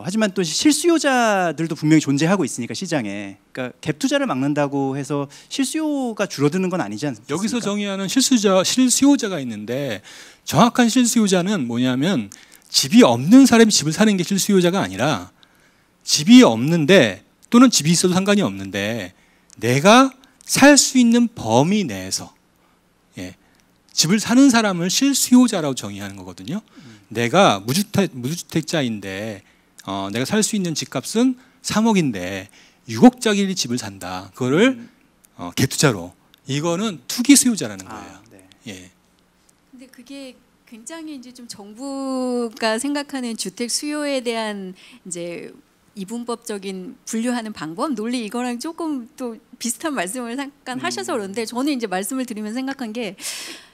하지만 또 실수요자들도 분명히 존재하고 있으니까 시장에, 그러니까 갭 투자를 막는다고 해서 실수요가 줄어드는 건 아니지 않습니까? 여기서 정의하는 실수요자가 있는데 정확한 실수요자는 뭐냐면 집이 없는 사람이 집을 사는 게 실수요자가 아니라 집이 없는데 또는 집이 있어도 상관이 없는데 내가 살 수 있는 범위 내에서 예, 집을 사는 사람을 실수요자라고 정의하는 거거든요. 내가 무주택자인데 내가 살 수 있는 집값은 3억인데 6억짜리 집을 산다. 그거를 갭 투자로. 이거는 투기 수요자라는 거예요. 네. 예. 근데 그게 굉장히 이제 좀 정부가 생각하는 주택 수요에 대한 이제 이분법적인 분류하는 방법, 논리 이거랑 조금 또 비슷한 말씀을 잠깐 하셔서 그런데 저는 이제 말씀을 드리면서 생각한 게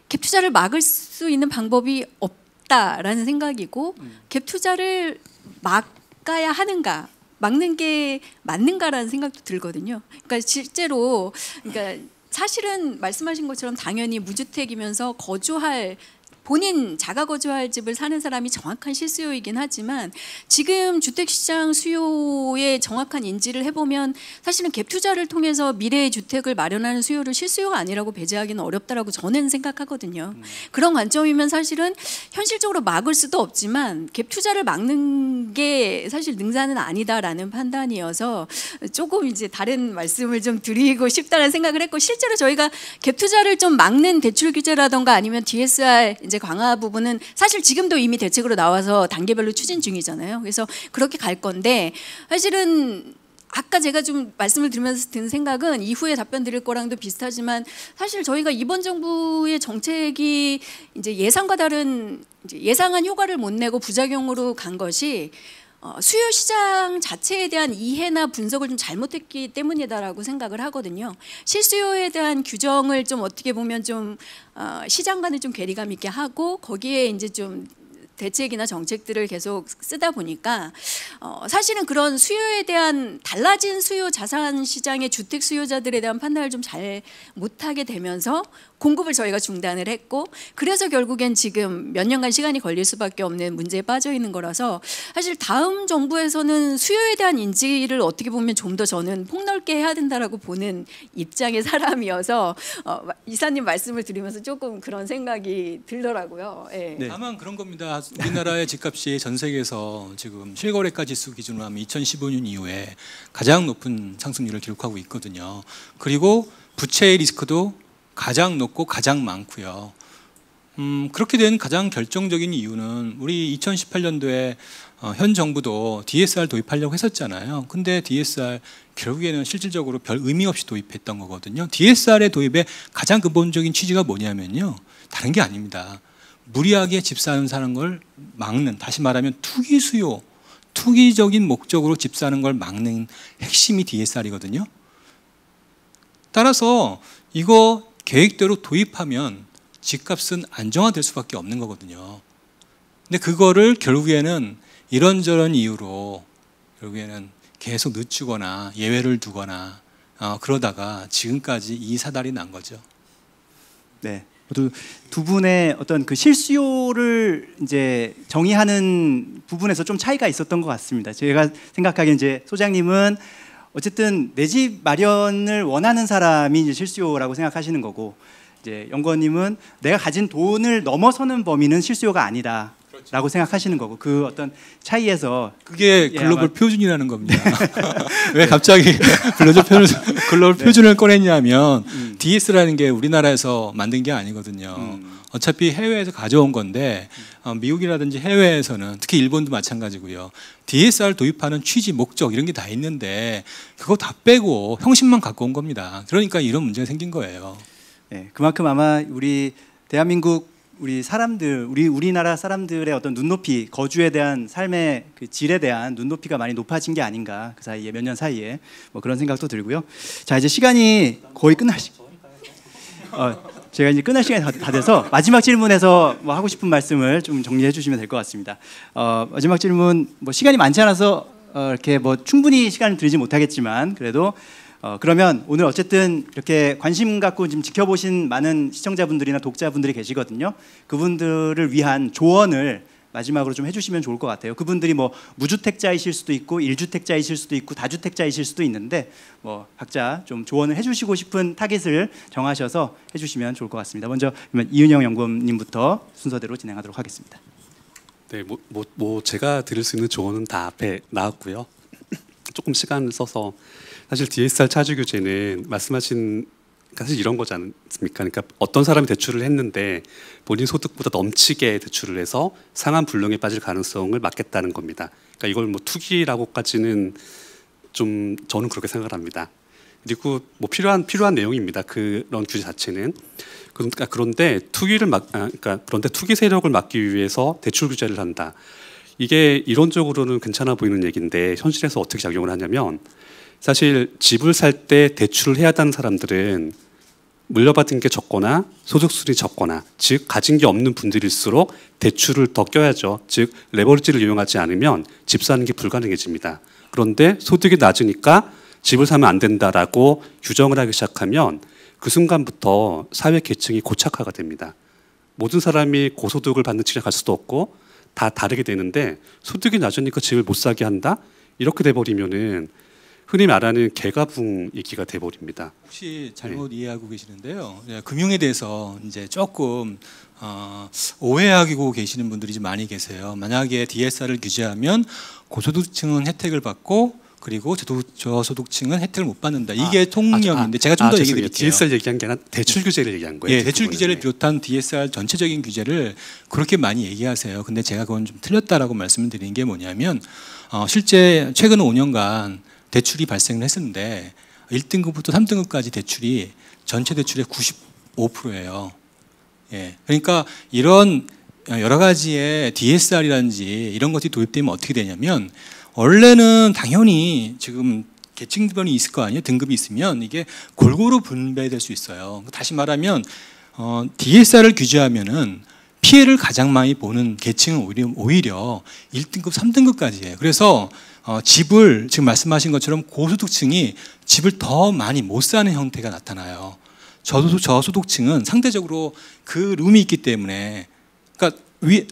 갭 투자를 막을 수 있는 방법이 없다라는 생각이고 갭 투자를 막아야 하는가, 막는 게 맞는가라는 생각도 들거든요. 그러니까 실제로 그러니까 사실은 말씀하신 것처럼 당연히 무주택이면서 거주할 본인 자가 거주할 집을 사는 사람이 정확한 실수요이긴 하지만 지금 주택시장 수요의 정확한 인지를 해보면 사실은 갭 투자를 통해서 미래의 주택을 마련하는 수요를 실수요가 아니라고 배제하기는 어렵다라고 저는 생각하거든요. 그런 관점이면 사실은 현실적으로 막을 수도 없지만 갭 투자를 막는 게 사실 능사는 아니다라는 판단이어서 조금 이제 다른 말씀을 좀 드리고 싶다는 생각을 했고 실제로 저희가 갭 투자를 좀 막는 대출 규제라던가 아니면 DSR 이제 강화 부분은 사실 지금도 이미 대책으로 나와서 단계별로 추진 중이잖아요. 그래서 그렇게 갈 건데 사실은 아까 제가 좀 말씀을 드리면서 든 생각은 이후에 답변 드릴 거랑도 비슷하지만 사실 저희가 이번 정부의 정책이 이제 예상과 다른 이제 예상한 효과를 못 내고 부작용으로 간 것이 수요 시장 자체에 대한 이해나 분석을 좀 잘못했기 때문이다라고 생각을 하거든요. 실수요에 대한 규정을 좀 어떻게 보면 좀 시장과는 좀 괴리감 있게 하고 거기에 이제 좀 대책이나 정책들을 계속 쓰다 보니까 사실은 그런 수요에 대한 달라진 수요 자산 시장의 주택 수요자들에 대한 판단을 좀 잘 못하게 되면서 공급을 저희가 중단을 했고 그래서 결국엔 지금 몇 년간 시간이 걸릴 수밖에 없는 문제에 빠져 있는 거라서 사실 다음 정부에서는 수요에 대한 인지를 어떻게 보면 좀 더 저는 폭넓게 해야 된다라고 보는 입장의 사람이어서 이사님 말씀을 드리면서 조금 그런 생각이 들더라고요. 예. 네. 다만 그런 겁니다. 우리나라의 집값이 전 세계에서 지금 실거래가 지수 기준으로 하면 2015년 이후에 가장 높은 상승률을 기록하고 있거든요. 그리고 부채의 리스크도 가장 높고 가장 많고요. 그렇게 된 가장 결정적인 이유는 우리 2018년도에 현 정부도 DSR 도입하려고 했었잖아요. 근데 DSR 결국에는 실질적으로 별 의미 없이 도입했던 거거든요. DSR의 도입의 가장 근본적인 취지가 뭐냐면요. 다른 게 아닙니다. 무리하게 집 사는 걸 막는, 다시 말하면 투기 수요, 투기적인 목적으로 집 사는 걸 막는 핵심이 DSR이거든요. 따라서 이거 계획대로 도입하면 집값은 안정화될 수밖에 없는 거거든요. 근데 그거를 결국에는 이런저런 이유로 결국에는 계속 늦추거나 예외를 두거나 그러다가 지금까지 이 사달이 난 거죠. 네. 모두 두 분의 어떤 그 실수요를 이제 정의하는 부분에서 좀 차이가 있었던 것 같습니다. 제가 생각하기엔 이제 소장님은 어쨌든 내 집 마련을 원하는 사람이 이제 실수요라고 생각하시는 거고, 이제 연구원님은 내가 가진 돈을 넘어서는 범위는 실수요가 아니다. 라고 생각하시는 거고, 그 어떤 차이에서 그게 글로벌 표준이라는 겁니다. 왜 갑자기 글로벌 표준을 꺼냈냐면 DS라는 게 우리나라에서 만든 게 아니거든요. 어차피 해외에서 가져온 건데 미국이라든지 해외에서는 특히 일본도 마찬가지고요. DSR 도입하는 취지, 목적 이런 게 다 있는데 그거 다 빼고 형식만 갖고 온 겁니다. 그러니까 이런 문제가 생긴 거예요. 네, 그만큼 아마 우리 대한민국 우리나라 사람들의 어떤 눈높이, 거주에 대한 삶의 그 질에 대한 눈높이가 많이 높아진 게 아닌가, 그 사이에 몇 년 사이에 뭐 그런 생각도 들고요. 자, 이제 시간이 거의 제가 이제 끝날 시간이 다 돼서 마지막 질문에서 뭐 하고 싶은 말씀을 좀 정리해 주시면 될 것 같습니다. 마지막 질문, 뭐 시간이 많지 않아서 이렇게 뭐 충분히 시간을 드리지 못하겠지만 그래도 그러면 오늘 어쨌든 이렇게 관심 갖고 지금 지켜보신 많은 시청자분들이나 독자분들이 계시거든요. 그분들을 위한 조언을 마지막으로 좀 해주시면 좋을 것 같아요. 그분들이 뭐 무주택자이실 수도 있고 1주택자이실 수도 있고 다주택자이실 수도 있는데 뭐 각자 좀 조언을 해주시고 싶은 타깃을 정하셔서 해주시면 좋을 것 같습니다. 먼저 그러면 이은영 연구원님부터 순서대로 진행하도록 하겠습니다. 네, 제가 드릴 수 있는 조언은 다 앞에 나왔고요. 조금 시간을 써서 사실 DSR 차주 규제는 말씀하신 사실 이런 거지 않습니까? 그러니까 어떤 사람이 대출을 했는데 본인 소득보다 넘치게 대출을 해서 상한 불능에 빠질 가능성을 막겠다는 겁니다. 그러니까 이걸 뭐 투기라고까지는 좀 저는 그렇게 생각을 합니다. 그리고 뭐 필요한 내용입니다. 그런 규제 자체는. 그런데 그런데 투기 세력을 막기 위해서 대출 규제를 한다. 이게 이론적으로는 괜찮아 보이는 얘기인데 현실에서 어떻게 작용을 하냐면, 사실 집을 살 때 대출을 해야 하는 사람들은 물려받은 게 적거나 소득 수준이 적거나, 즉 가진 게 없는 분들일수록 대출을 더 껴야죠. 즉 레버리지를 이용하지 않으면 집 사는 게 불가능해집니다. 그런데 소득이 낮으니까 집을 사면 안 된다라고 규정을 하기 시작하면 그 순간부터 사회 계층이 고착화가 됩니다. 모든 사람이 고소득을 받는 집에 갈 수도 없고 다 다르게 되는데, 소득이 낮으니까 집을 못 사게 한다? 이렇게 돼버리면은 흔히 말하는 개가붕이기가 돼버립니다. 혹시 잘못 이해하고 계시는데요. 금융에 대해서 이제 조금 오해하고 계시는 분들이 좀 많이 계세요. 만약에 DSR을 규제하면 고소득층은 혜택을 받고 그리고 저소득층은 혜택을 못 받는다. 이게 통념인데 제가 좀 더 얘기 드릴게요. DSR 얘기한 게 아니라 대출 규제를 얘기한 거예요. 예, 대출 규제를 비롯한 DSR 전체적인 규제를 그렇게 많이 얘기하세요. 근데 제가 그건 좀 틀렸다라고 말씀을 드리는 게 뭐냐면 실제 최근 5년간 대출이 발생을 했었는데 1등급부터 3등급까지 대출이 전체 대출의 95%예요. 예. 그러니까 이런 여러 가지의 DSR이라든지 이런 것들이 도입되면 어떻게 되냐면, 원래는 당연히 지금 계층변이 있을 거 아니에요. 등급이 있으면 이게 골고루 분배될 수 있어요. 다시 말하면 DSR을 규제하면은 피해를 가장 많이 보는 계층은 오히려 1등급, 3등급까지예요. 그래서 집을 지금 말씀하신 것처럼 고소득층이 집을 더 많이 못 사는 형태가 나타나요. 저소득층은 상대적으로 그 룸이 있기 때문에, 그러니까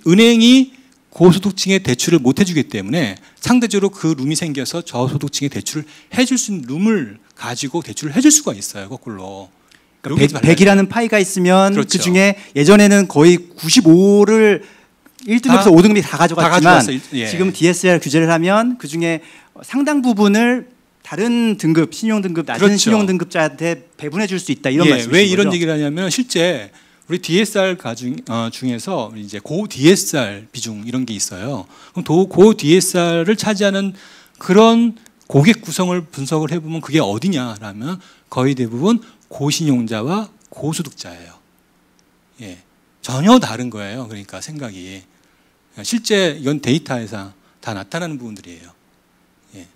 은행이 고소득층의 대출을 못 해주기 때문에 상대적으로 그 룸이 생겨서 저소득층의 대출을 해줄 수 있는 룸을 가지고 대출을 해줄 수가 있어요. 거꾸로. 그러니까 100이라는 파이가 있으면 그렇죠. 그중에 예전에는 거의 95를 1등급에서 5등급이 다 가져갔지만 예. 지금 DSR 규제를 하면 그중에 상당 부분을 다른 등급, 신용 등급, 낮은 그렇죠. 신용 등급자한테 배분해 줄 수 있다, 이런 말씀이신 왜 이런 거죠? 얘기를 하냐면 실제 우리 DSR 중에서 이제 고 DSR 비중 이런 게 있어요. 그럼 고 DSR을 차지하는 그런 고객 구성을 분석을 해보면 그게 어디냐라면 거의 대부분 고신용자와 고소득자예요. 예, 전혀 다른 거예요. 그러니까 생각이 실제 이건 데이터에서 다 나타나는 부분들이에요. 예.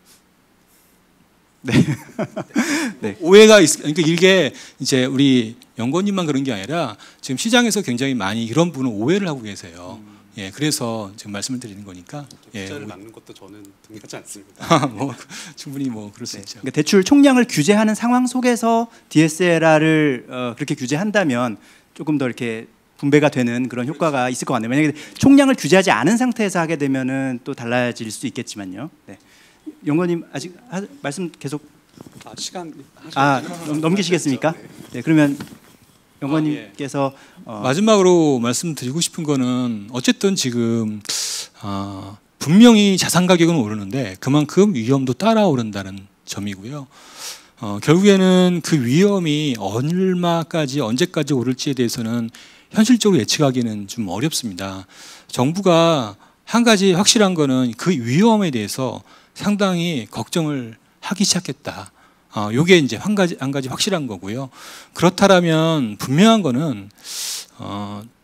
네. 오해가 그러니까 이게 이제 우리 연구원님만 그런 게 아니라 지금 시장에서 굉장히 많이 이런 부분은 오해를 하고 계세요. 예, 그래서 지금 말씀을 드리는 거니까. 투자를 막는 것도 저는 동의하지 않습니다. 뭐 충분히 뭐 그럴 수 있죠. 그러니까 대출 총량을 규제하는 상황 속에서 DSLR을 그렇게 규제한다면 조금 더 이렇게 분배가 되는 그런 효과가 있을 것 같네요. 만약에 총량을 규제하지 않은 상태에서 하게 되면은 또 달라질 수 있겠지만요. 네. 연구원님 아직 말씀 계속 시간 넘기시겠습니까? 네, 그러면 연구원님께서 마지막으로 말씀드리고 싶은 거는 어쨌든 지금 분명히 자산 가격은 오르는데 그만큼 위험도 따라 오른다는 점이고요. 결국에는 그 위험이 얼마까지 언제까지 오를지에 대해서는 현실적으로 예측하기는 좀 어렵습니다. 정부가 한 가지 확실한 거는 그 위험에 대해서 상당히 걱정을 하기 시작했다. 요게 이제 한 가지 확실한 거고요. 그렇다면 분명한 거는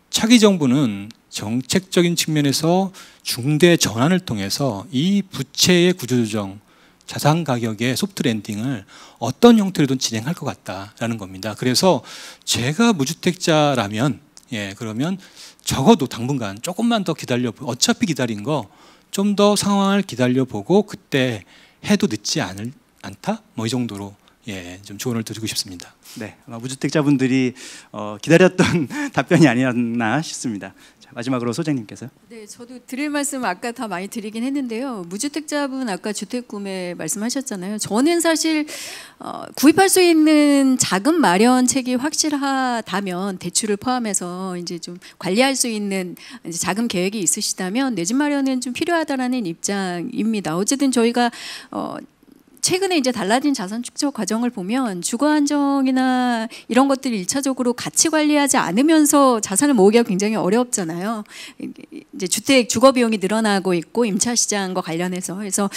차기 정부는 정책적인 측면에서 중대 전환을 통해서 이 부채의 구조조정, 자산 가격의 소프트 랜딩을 어떤 형태로든 진행할 것 같다라는 겁니다. 그래서 제가 무주택자라면 그러면 적어도 당분간 조금만 더 어차피 기다린 거 좀 더 상황을 기다려보고 그때 해도 늦지 않다? 뭐 이 정도로 좀 조언을 드리고 싶습니다. 네, 아마 무주택자분들이 기다렸던 답변이 아니었나 싶습니다. 자, 마지막으로 소장님께서. 네, 저도 드릴 말씀 아까 다 많이 드리긴 했는데요. 무주택자분 아까 주택 구매 말씀하셨잖아요. 저는 사실 구입할 수 있는 자금 마련책이 확실하다면 대출을 포함해서 이제 좀 관리할 수 있는 이제 자금 계획이 있으시다면 내 집 마련은 좀 필요하다라는 입장입니다. 어쨌든 저희가 최근에 이제 달라진 자산 축적 과정을 보면 주거 안정이나 이런 것들을 일차적으로 같이 관리하지 않으면서 자산을 모으기가 굉장히 어렵잖아요. 이제 주택 주거 비용이 늘어나고 있고 임차 시장과 관련해서 그래서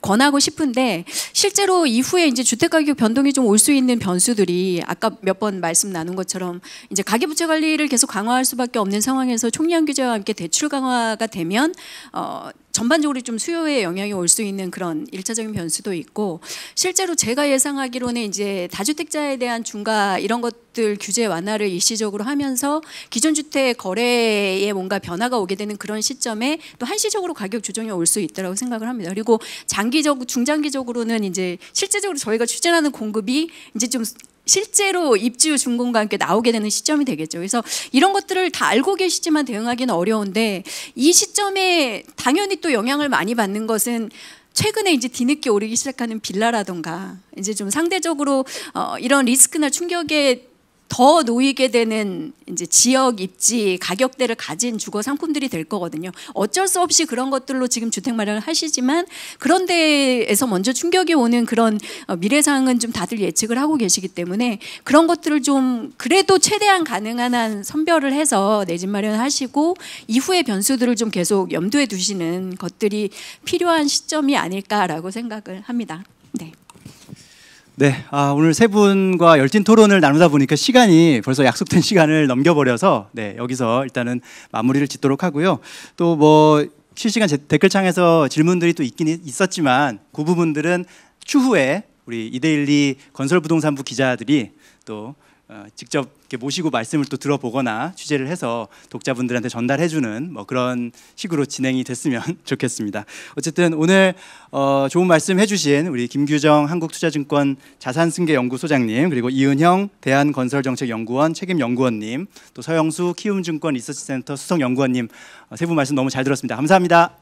권하고 싶은데 실제로 이후에 이제 주택 가격 변동이 좀 올 수 있는 변수들이 아까 몇 번 말씀 나눈 것처럼 이제 가계부채 관리를 계속 강화할 수밖에 없는 상황에서 총량 규제와 함께 대출 강화가 되면 전반적으로 좀 수요에 영향이 올 수 있는 그런 일차적인 변수도 있고 실제로 제가 예상하기로는 이제 다주택자에 대한 중과 이런 것들 규제 완화를 일시적으로 하면서 기존 주택 거래에 뭔가 변화가 오게 되는 그런 시점에 또 한시적으로 가격 조정이 올 수 있다고 생각을 합니다. 그리고 중장기적으로는 이제 실제적으로 저희가 추진하는 공급이 이제 좀 실제로 입주 준공과 함께 나오게 되는 시점이 되겠죠. 그래서 이런 것들을 다 알고 계시지만 대응하기는 어려운데 이 시점에 당연히 또 영향을 많이 받는 것은 최근에 이제 뒤늦게 오르기 시작하는 빌라라던가 이제 좀 상대적으로 이런 리스크나 충격에 더 놓이게 되는 이제 지역 입지 가격대를 가진 주거 상품들이 될 거거든요. 어쩔 수 없이 그런 것들로 지금 주택 마련을 하시지만 그런 데에서 먼저 충격이 오는 그런 미래상은 좀 다들 예측을 하고 계시기 때문에 그런 것들을 좀 그래도 최대한 가능한 한 선별을 해서 내 집 마련을 하시고 이후의 변수들을 좀 계속 염두에 두시는 것들이 필요한 시점이 아닐까라고 생각을 합니다. 네. 네, 오늘 세 분과 열띤 토론을 나누다 보니까 시간이 벌써 약속된 시간을 넘겨버려서 여기서 일단은 마무리를 짓도록 하고요. 또 뭐 실시간 댓글창에서 질문들이 또 있긴 있었지만 그 부분들은 추후에 우리 이데일리 건설부동산부 기자들이 또 직접 이렇게 모시고 말씀을 또 들어보거나 취재를 해서 독자분들한테 전달해주는 뭐 그런 식으로 진행이 됐으면 좋겠습니다. 어쨌든 오늘 좋은 말씀 해주신 우리 김규정 한국투자증권 자산승계연구소장님 그리고 이은형 대한건설정책연구원 책임연구원님 또 서영수 키움증권 리서치센터 수석연구원님 세 분 말씀 너무 잘 들었습니다. 감사합니다.